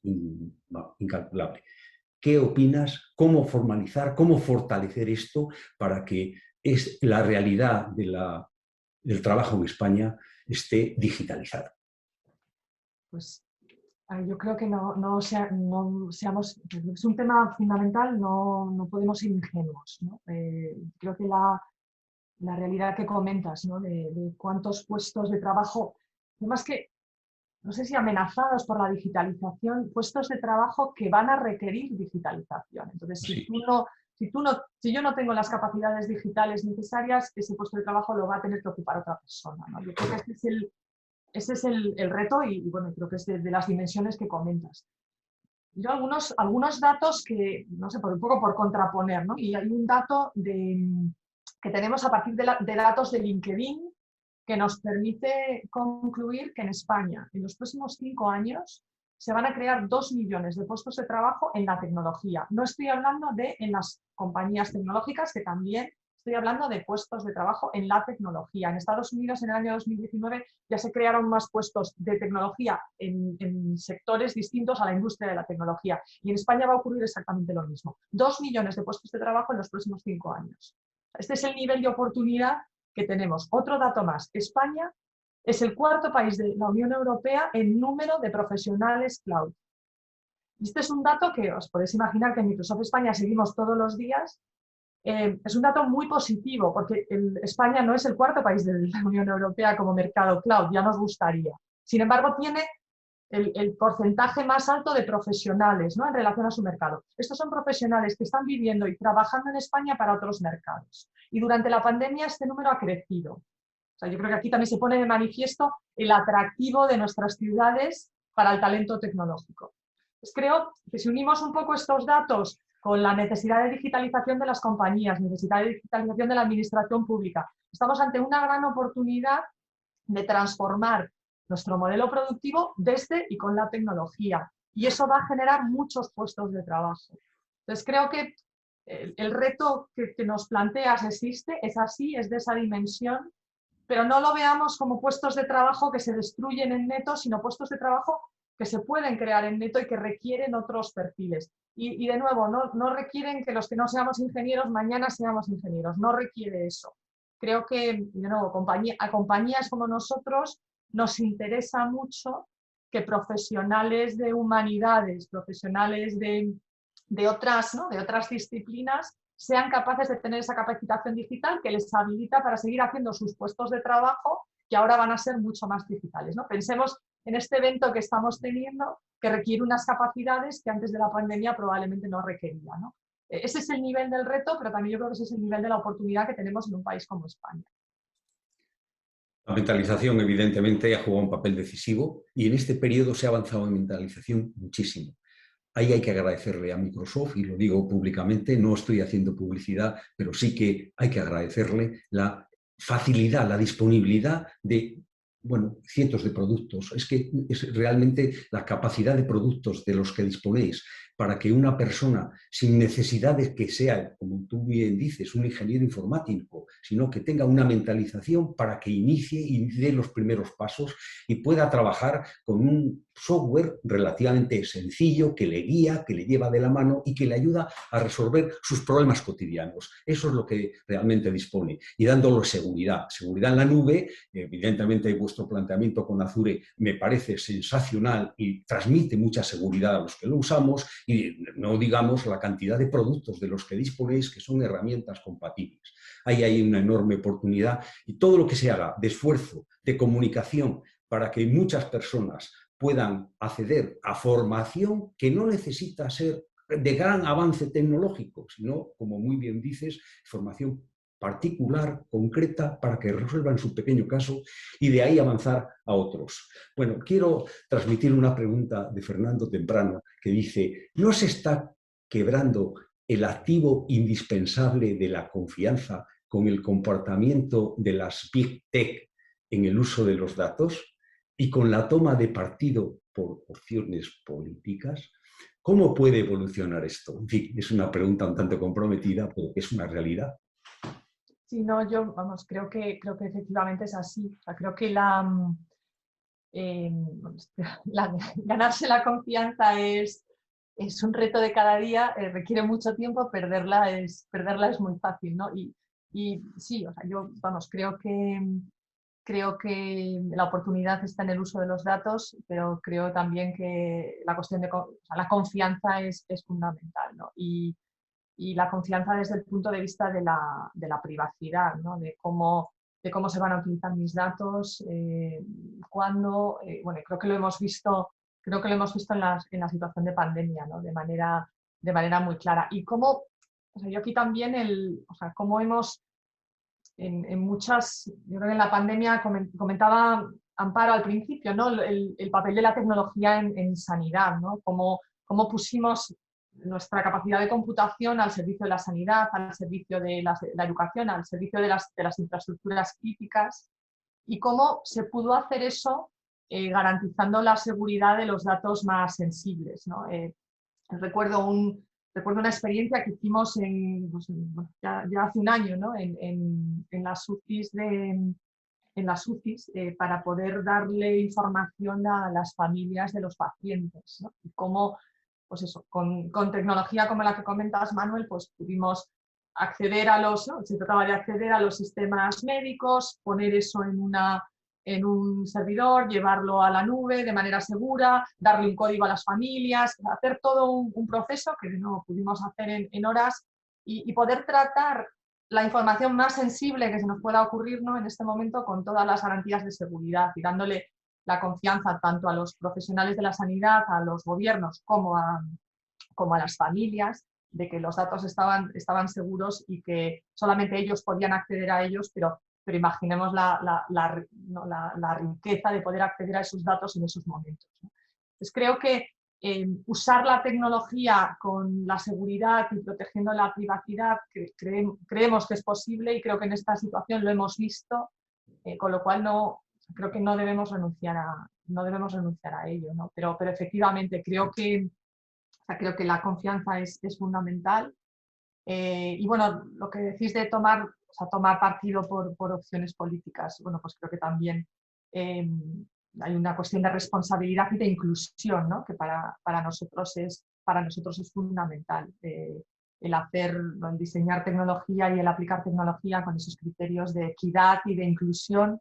incalculable. ¿Qué opinas? ¿Cómo formalizar, cómo fortalecer esto para que la realidad del trabajo en España esté digitalizada? Pues yo creo que no seamos, es un tema fundamental, no podemos ser ingenuos, ¿no? Creo que la realidad que comentas, ¿no? de cuántos puestos de trabajo, además que, no sé si amenazados por la digitalización, puestos de trabajo que van a requerir digitalización. Entonces, Sí. si yo no tengo las capacidades digitales necesarias, ese puesto de trabajo lo va a tener que ocupar otra persona, ¿no? Yo creo que ese es el reto y bueno, creo que es de las dimensiones que comentas. Yo algunos datos que, no sé, un poco por contraponer, ¿no? Y hay un dato que tenemos a partir de datos de LinkedIn que nos permite concluir que en España, en los próximos 5 años, se van a crear 2 millones de puestos de trabajo en la tecnología. No estoy hablando de en las compañías tecnológicas, que también estoy hablando de puestos de trabajo en la tecnología. En Estados Unidos, en el año 2019, ya se crearon más puestos de tecnología en sectores distintos a la industria de la tecnología. Y en España va a ocurrir exactamente lo mismo. 2 millones de puestos de trabajo en los próximos 5 años. Este es el nivel de oportunidad que tenemos. Otro dato más: España es el 4º país de la Unión Europea en número de profesionales cloud. Este es un dato que os podéis imaginar que en Microsoft España seguimos todos los días. Es un dato muy positivo, porque España no es el 4º país de la Unión Europea como mercado cloud, ya nos gustaría. Sin embargo, tiene el porcentaje más alto de profesionales, ¿no?, en relación a su mercado. Estos son profesionales que están viviendo y trabajando en España para otros mercados. Y durante la pandemia este número ha crecido. O sea, yo creo que aquí también se pone de manifiesto el atractivo de nuestras ciudades para el talento tecnológico. Pues creo que si unimos un poco estos datos con la necesidad de digitalización de las compañías, necesidad de digitalización de la administración pública, estamos ante una gran oportunidad de transformar nuestro modelo productivo desde y con la tecnología. Y eso va a generar muchos puestos de trabajo. Entonces creo que el reto que nos planteas existe, es así, es de esa dimensión, pero no lo veamos como puestos de trabajo que se destruyen en neto, sino puestos de trabajo que se pueden crear en neto y que requieren otros perfiles. Y de nuevo, no requieren que los que no seamos ingenieros mañana seamos ingenieros, no requiere eso. Creo que, de nuevo, a compañías como nosotros nos interesa mucho que profesionales de humanidades, profesionales de otras, ¿no?, de otras disciplinas, sean capaces de tener esa capacitación digital que les habilita para seguir haciendo sus puestos de trabajo, que ahora van a ser mucho más digitales, ¿no? Pensemos en este evento que estamos teniendo, que requiere unas capacidades que antes de la pandemia probablemente no requería, ¿no? Ese es el nivel del reto, pero también yo creo que ese es el nivel de la oportunidad que tenemos en un país como España. La mentalización, evidentemente, ha jugado un papel decisivo y en este periodo se ha avanzado en mentalización muchísimo. Ahí hay que agradecerle a Microsoft, y lo digo públicamente, no estoy haciendo publicidad, pero sí que hay que agradecerle la facilidad, la disponibilidad de bueno, cientos de productos. Es que es realmente la capacidad de productos de los que disponéis para que una persona, sin necesidad de que sea, como tú bien dices, un ingeniero informático, sino que tenga una mentalización para que inicie y dé los primeros pasos y pueda trabajar con un software relativamente sencillo que le guía, que le lleva de la mano y que le ayuda a resolver sus problemas cotidianos. Eso es lo que realmente dispone. Y dándole seguridad. Seguridad en la nube, evidentemente vuestro planteamiento con Azure me parece sensacional y transmite mucha seguridad a los que lo usamos, y no digamos la cantidad de productos de los que disponéis que son herramientas compatibles. Ahí hay una enorme oportunidad y todo lo que se haga de esfuerzo, de comunicación, para que muchas personas puedan acceder a formación que no necesita ser de gran avance tecnológico, sino, como muy bien dices, formación particular, concreta, para que resuelvan su pequeño caso y de ahí avanzar a otros. Bueno, quiero transmitir una pregunta de Fernando Temprano que dice: ¿no se está quebrando el activo indispensable de la confianza con el comportamiento de las Big Tech en el uso de los datos y con la toma de partido por opciones políticas? ¿Cómo puede evolucionar esto? En fin, es una pregunta un tanto comprometida, pero es una realidad. Sí, no, yo, vamos, creo que efectivamente es así. O sea, creo que ganarse la confianza es un reto de cada día, requiere mucho tiempo, perderla es muy fácil, ¿no? Y sí, o sea, yo, vamos, creo que la oportunidad está en el uso de los datos, pero creo también que la cuestión de la confianza es fundamental, ¿no? Y la confianza desde el punto de vista de la privacidad, ¿no? de cómo se van a utilizar mis datos, cuándo. Bueno, creo que lo hemos visto en la situación de pandemia, ¿no? de manera muy clara. Y cómo, o sea, yo aquí también, cómo hemos, en muchas, yo creo que en la pandemia comentaba Amparo al principio, ¿no? el papel de la tecnología en sanidad, ¿no? Cómo pusimos nuestra capacidad de computación al servicio de la sanidad, al servicio de la educación, al servicio de las infraestructuras críticas, y cómo se pudo hacer eso garantizando la seguridad de los datos más sensibles, ¿no? Recuerdo una experiencia que hicimos ya hace un año, ¿no? en las UCIs para poder darle información a las familias de los pacientes, ¿no? Y cómo, pues eso, con tecnología como la que comentas, Manuel, pues pudimos acceder ¿no? Se trataba de acceder a los sistemas médicos, poner eso en un servidor, llevarlo a la nube de manera segura, darle un código a las familias, hacer todo un proceso que no pudimos hacer en horas, y poder tratar la información más sensible que se nos pueda ocurrir, ¿no? en este momento, con todas las garantías de seguridad y dándole la confianza tanto a los profesionales de la sanidad, a los gobiernos, como a las familias, de que los datos estaban seguros y que solamente ellos podían acceder a ellos, pero imaginemos la riqueza de poder acceder a esos datos en esos momentos, ¿no? Entonces creo que usar la tecnología con la seguridad y protegiendo la privacidad creemos que es posible, y creo que en esta situación lo hemos visto, con lo cual creo que no debemos renunciar a ello, ¿no? Pero efectivamente creo que la confianza es fundamental. Y bueno, lo que decís de tomar partido por opciones políticas, bueno, pues creo que también hay una cuestión de responsabilidad y de inclusión, ¿no? que para nosotros es fundamental. El diseñar tecnología y el aplicar tecnología con esos criterios de equidad y de inclusión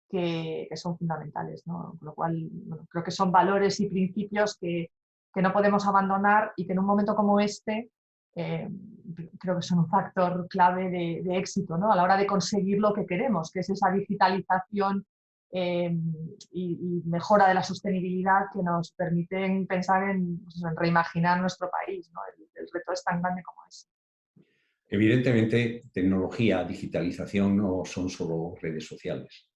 que son fundamentales, ¿no? Con lo cual, bueno, creo que son valores y principios que no podemos abandonar, y que en un momento como este creo que son un factor clave de éxito, ¿no? A la hora de conseguir lo que queremos, que es esa digitalización y mejora de la sostenibilidad que nos permiten pensar en reimaginar nuestro país, ¿no? El reto es tan grande como es. Evidentemente, tecnología, digitalización no son solo redes sociales.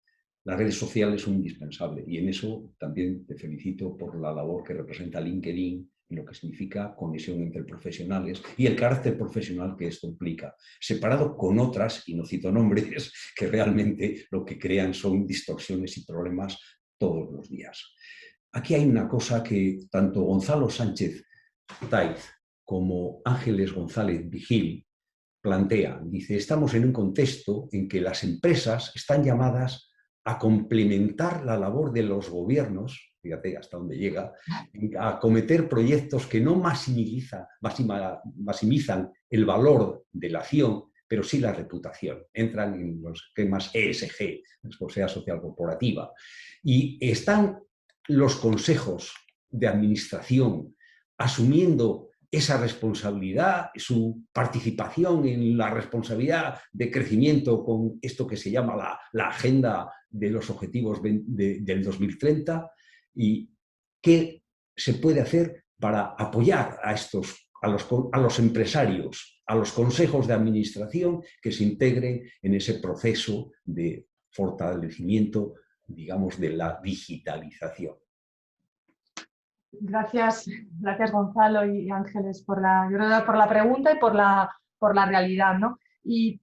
Las redes sociales son indispensables y en eso también te felicito por la labor que representa LinkedIn lo que significa conexión entre profesionales y el carácter profesional que esto implica, separado con otras, y no cito nombres, que realmente lo que crean son distorsiones y problemas todos los días. Aquí hay una cosa que tanto Gonzalo Sánchez Taiz como Ángeles González Vigil plantea. Dice, estamos en un contexto en que las empresas están llamadas a complementar la labor de los gobiernos, fíjate hasta dónde llega, a acometer proyectos que no maximizan el valor de la acción, pero sí la reputación. Entran en los esquemas ESG, responsabilidad social corporativa. Y están los consejos de administración asumiendo esa responsabilidad, su participación en la responsabilidad de crecimiento con esto que se llama la agenda de los objetivos del 2030, y qué se puede hacer para apoyar a los empresarios, a los consejos de administración que se integren en ese proceso de fortalecimiento, digamos, de la digitalización. Gracias Gonzalo y Ángeles por la pregunta y por la realidad, ¿no? Y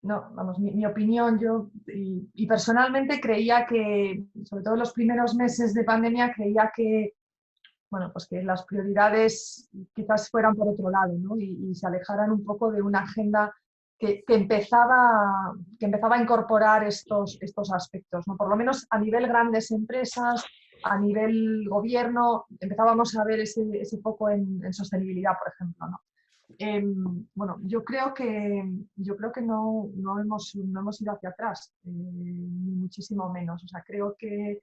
no, vamos, mi opinión, yo y personalmente creía que, sobre todo en los primeros meses de pandemia, creía que, bueno, pues que las prioridades quizás fueran por otro lado, ¿no? Y se alejaran un poco de una agenda que empezaba a incorporar estos aspectos, ¿no? Por lo menos a nivel grandes empresas, a nivel gobierno, empezábamos a ver ese foco en sostenibilidad, por ejemplo, ¿no? Bueno, yo creo que no hemos ido hacia atrás, ni muchísimo menos. O sea, creo que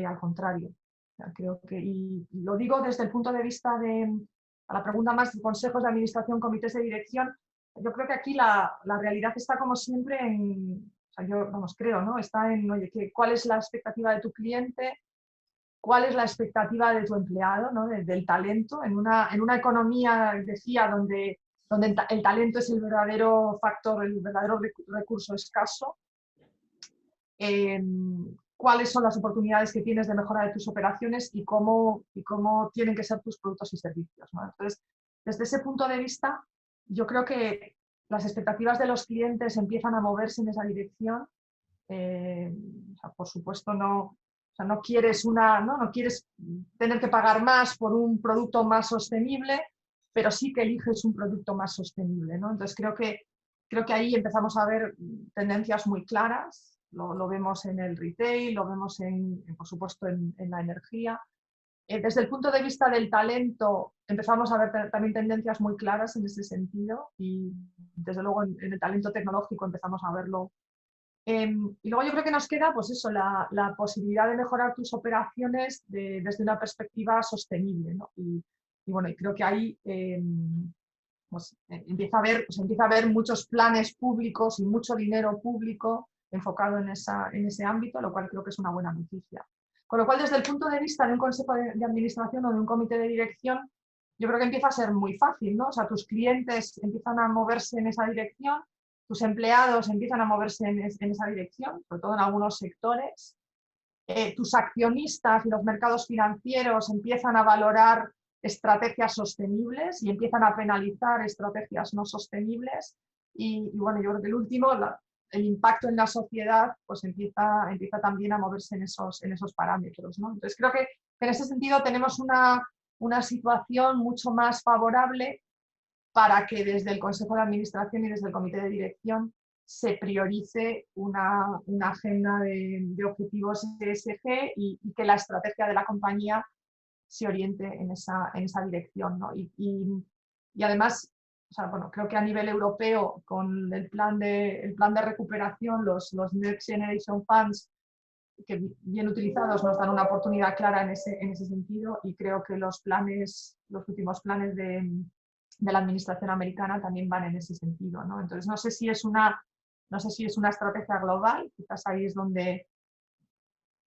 al contrario. O sea, creo que, y lo digo desde el punto de vista a la pregunta más de consejos de administración, comités de dirección. Yo creo que aquí la realidad está como siempre o sea, yo, vamos, creo, ¿no? Está en, oye, ¿cuál es la expectativa de tu cliente? ¿Cuál es la expectativa de tu empleado, ¿no? Del talento? En una economía, decía, donde el talento es el verdadero factor, el verdadero recurso escaso. ¿Cuáles son las oportunidades que tienes de mejora de tus operaciones y cómo tienen que ser tus productos y servicios, ¿no? Entonces, desde ese punto de vista, yo creo que las expectativas de los clientes empiezan a moverse en esa dirección. O sea, por supuesto, no quieres no quieres tener que pagar más por un producto más sostenible, pero sí que eliges un producto más sostenible, ¿no? Entonces creo que ahí empezamos a ver tendencias muy claras. Lo vemos en el retail, lo vemos por supuesto en la energía. Desde el punto de vista del talento empezamos a ver también tendencias muy claras en ese sentido, y desde luego en el talento tecnológico empezamos a verlo. Y luego yo creo que nos queda, pues eso, la posibilidad de mejorar tus operaciones desde una perspectiva sostenible, ¿no? Y bueno, y creo que ahí pues, empieza a haber muchos planes públicos y mucho dinero público enfocado en ese ámbito, lo cual creo que es una buena noticia. Con lo cual, desde el punto de vista de un consejo de administración o de un comité de dirección, yo creo que empieza a ser muy fácil, ¿no? O sea, tus clientes empiezan a moverse en esa dirección, tus empleados empiezan a moverse en esa dirección, sobre todo en algunos sectores. Tus accionistas y los mercados financieros empiezan a valorar estrategias sostenibles y empiezan a penalizar estrategias no sostenibles. Y bueno, yo creo que el último, el impacto en la sociedad, pues empieza también a moverse en esos parámetros, ¿no? Entonces creo que en ese sentido tenemos una situación mucho más favorable para que desde el Consejo de Administración y desde el Comité de Dirección se priorice una agenda de objetivos ESG y que la estrategia de la compañía se oriente en esa dirección, ¿no? Y además, o sea, bueno, creo que a nivel europeo, con el plan de recuperación, los Next Generation Funds, que bien utilizados nos dan una oportunidad clara en ese sentido, y creo que los últimos planes de la administración americana también van en ese sentido, ¿no? Entonces, no sé si es una estrategia global, quizás ahí es donde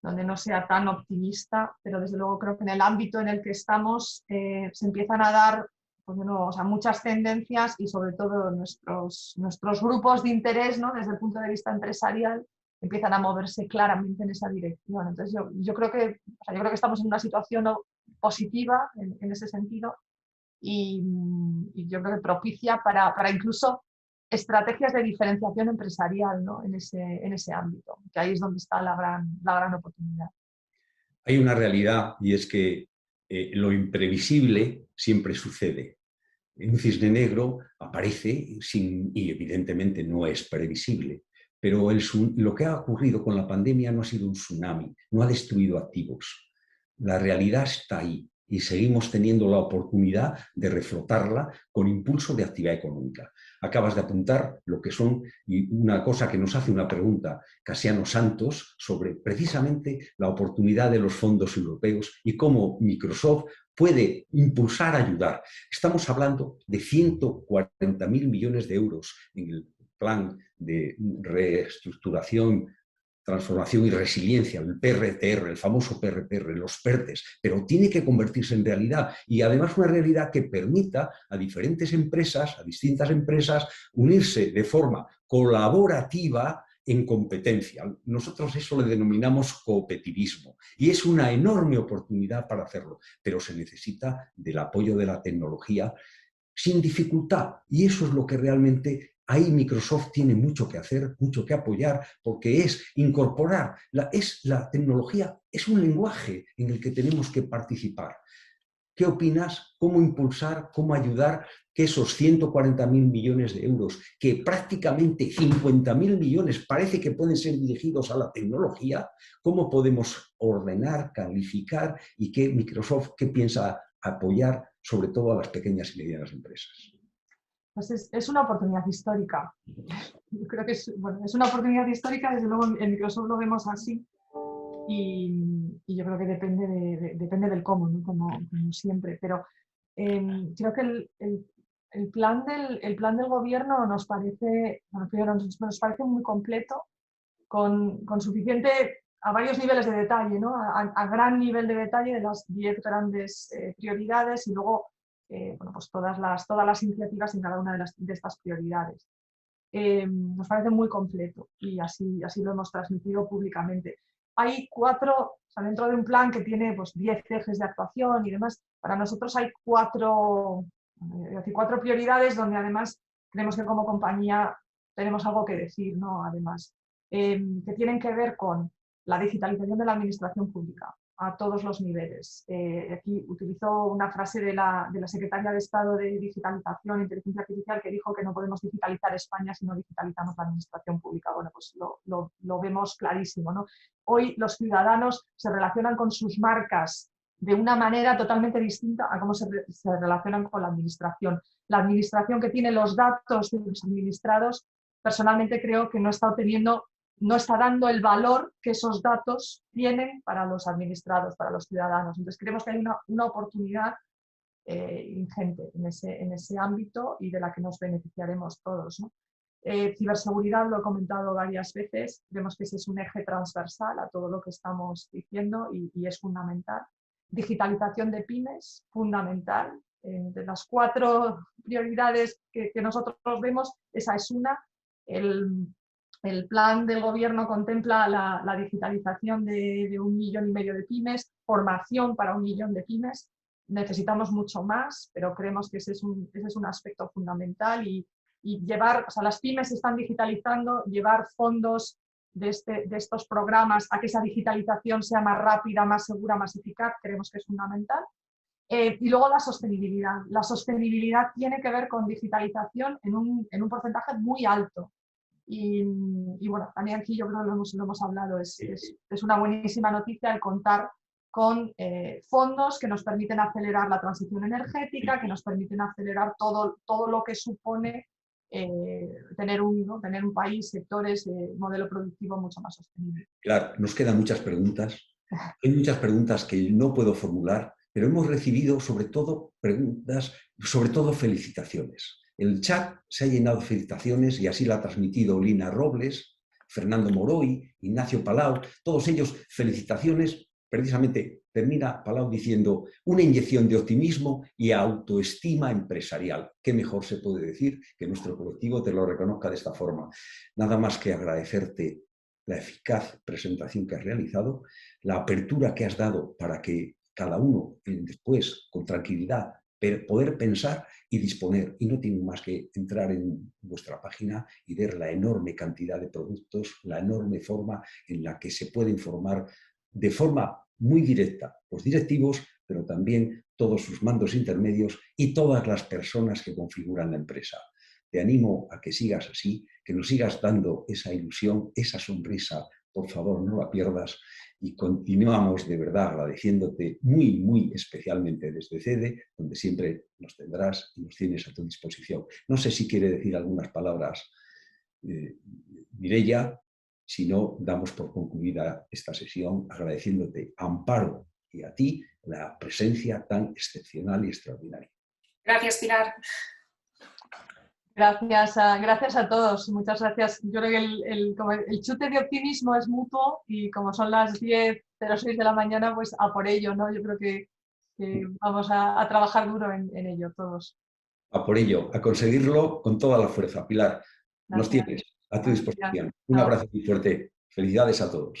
no sea tan optimista, pero desde luego creo que en el ámbito en el que estamos se empiezan a dar, pues, o sea, muchas tendencias, y sobre todo nuestros grupos de interés, ¿no? Desde el punto de vista empresarial, empiezan a moverse claramente en esa dirección. Entonces yo creo que estamos en una situación positiva en ese sentido y yo creo que propicia para incluso estrategias de diferenciación empresarial, ¿no? en ese ámbito, que ahí es donde está la gran oportunidad. Hay una realidad y es que lo imprevisible siempre sucede. Un cisne negro aparece y evidentemente no es previsible, pero lo que ha ocurrido con la pandemia no ha sido un tsunami, no ha destruido activos. La realidad está ahí y seguimos teniendo la oportunidad de reflotarla con impulso de actividad económica. Acabas de apuntar lo que son, y una cosa que nos hace una pregunta Casiano Santos sobre precisamente la oportunidad de los fondos europeos y cómo Microsoft puede impulsar, ayudar. Estamos hablando de 140.000 millones de euros en el plan de reestructuración, transformación y resiliencia, el PRTR, el famoso PRTR, los PERTES, pero tiene que convertirse en realidad y además una realidad que permita a diferentes empresas, a distintas empresas, unirse de forma colaborativa en competencia. Nosotros eso le denominamos cooperativismo y es una enorme oportunidad para hacerlo, pero se necesita del apoyo de la tecnología sin dificultad y eso es lo que realmente ahí Microsoft tiene mucho que hacer, mucho que apoyar, porque es incorporar, la tecnología es un lenguaje en el que tenemos que participar. ¿Qué opinas? ¿Cómo impulsar, cómo ayudar que esos 140.000 millones de euros, que prácticamente 50.000 millones parece que pueden ser dirigidos a la tecnología, cómo podemos ordenar, calificar y qué Microsoft qué piensa apoyar sobre todo a las pequeñas y medianas empresas? Pues es una oportunidad histórica. Yo creo que es una oportunidad histórica, desde luego en Microsoft lo vemos así y yo creo que depende del cómo, ¿no? como siempre. Pero creo que el plan del gobierno nos parece muy completo, con suficiente, a varios niveles de detalle, ¿no? a gran nivel de detalle de las 10 grandes prioridades y luego pues todas las iniciativas en cada una de estas prioridades. Nos parece muy completo y así lo hemos transmitido públicamente. Hay 4, o sea, dentro de un plan que tiene pues, 10 ejes de actuación y demás, para nosotros hay 4 prioridades donde además creemos que como compañía tenemos algo que decir, ¿no? Además, que tienen que ver con la digitalización de la administración pública a todos los niveles. Aquí utilizo una frase de la secretaria de Estado de Digitalización e Inteligencia Artificial que dijo que no podemos digitalizar España si no digitalizamos la administración pública. Bueno, pues lo vemos clarísimo, ¿no? Hoy los ciudadanos se relacionan con sus marcas de una manera totalmente distinta a cómo se relacionan con la administración. La administración que tiene los datos de los administrados, personalmente creo que no está dando el valor que esos datos tienen para los administrados, para los ciudadanos. Entonces creemos que hay una oportunidad ingente en ese ámbito y de la que nos beneficiaremos todos, ¿no? Ciberseguridad, lo he comentado varias veces, vemos que ese es un eje transversal a todo lo que estamos diciendo y es fundamental. Digitalización de pymes, fundamental. De las 4 prioridades que nosotros vemos, esa es una. El plan del gobierno contempla la digitalización de 1,5 millones de pymes, formación para 1 millón de pymes. Necesitamos mucho más, pero creemos que ese es un aspecto fundamental y llevar, o sea, las pymes se están digitalizando, llevar fondos de estos programas a que esa digitalización sea más rápida, más segura, más eficaz, creemos que es fundamental. Y luego la sostenibilidad. La sostenibilidad tiene que ver con digitalización en un porcentaje muy alto. Y bueno, también aquí yo creo que lo hemos hablado, es una buenísima noticia el contar con fondos que nos permiten acelerar la transición energética, que nos permiten acelerar todo lo que supone tener un país, sectores, modelo productivo mucho más sostenible. Claro, nos quedan muchas preguntas. Hay muchas preguntas que no puedo formular, pero hemos recibido sobre todo preguntas, sobre todo felicitaciones. El chat se ha llenado de felicitaciones y así lo ha transmitido Lina Robles, Fernando Moroy, Ignacio Palau, todos ellos felicitaciones. Precisamente termina Palau diciendo una inyección de optimismo y autoestima empresarial. ¿Qué mejor se puede decir que nuestro colectivo te lo reconozca de esta forma? Nada más que agradecerte la eficaz presentación que has realizado, la apertura que has dado para que cada uno después con tranquilidad, poder pensar y disponer. Y no tienen más que entrar en vuestra página y ver la enorme cantidad de productos, la enorme forma en la que se puede informar de forma muy directa los directivos, pero también todos sus mandos intermedios y todas las personas que configuran la empresa. Te animo a que sigas así, que nos sigas dando esa ilusión, esa sonrisa. Por favor, no la pierdas. Y continuamos de verdad agradeciéndote muy, muy especialmente desde CEDE, donde siempre nos tendrás y nos tienes a tu disposición. No sé si quiere decir algunas palabras, Mireia. Si no, damos por concluida esta sesión agradeciéndote, Amparo, y a ti la presencia tan excepcional y extraordinaria. Gracias, Pilar. Gracias a todos, muchas gracias. Yo creo que como el chute de optimismo es mutuo y como son las 10:06 de la mañana, pues a por ello, ¿no? Yo creo que vamos a trabajar duro en ello todos. A por ello, a conseguirlo con toda la fuerza. Pilar, nos Gracias. tienes a tu disposición. Un Chao. abrazo muy fuerte. Felicidades a todos.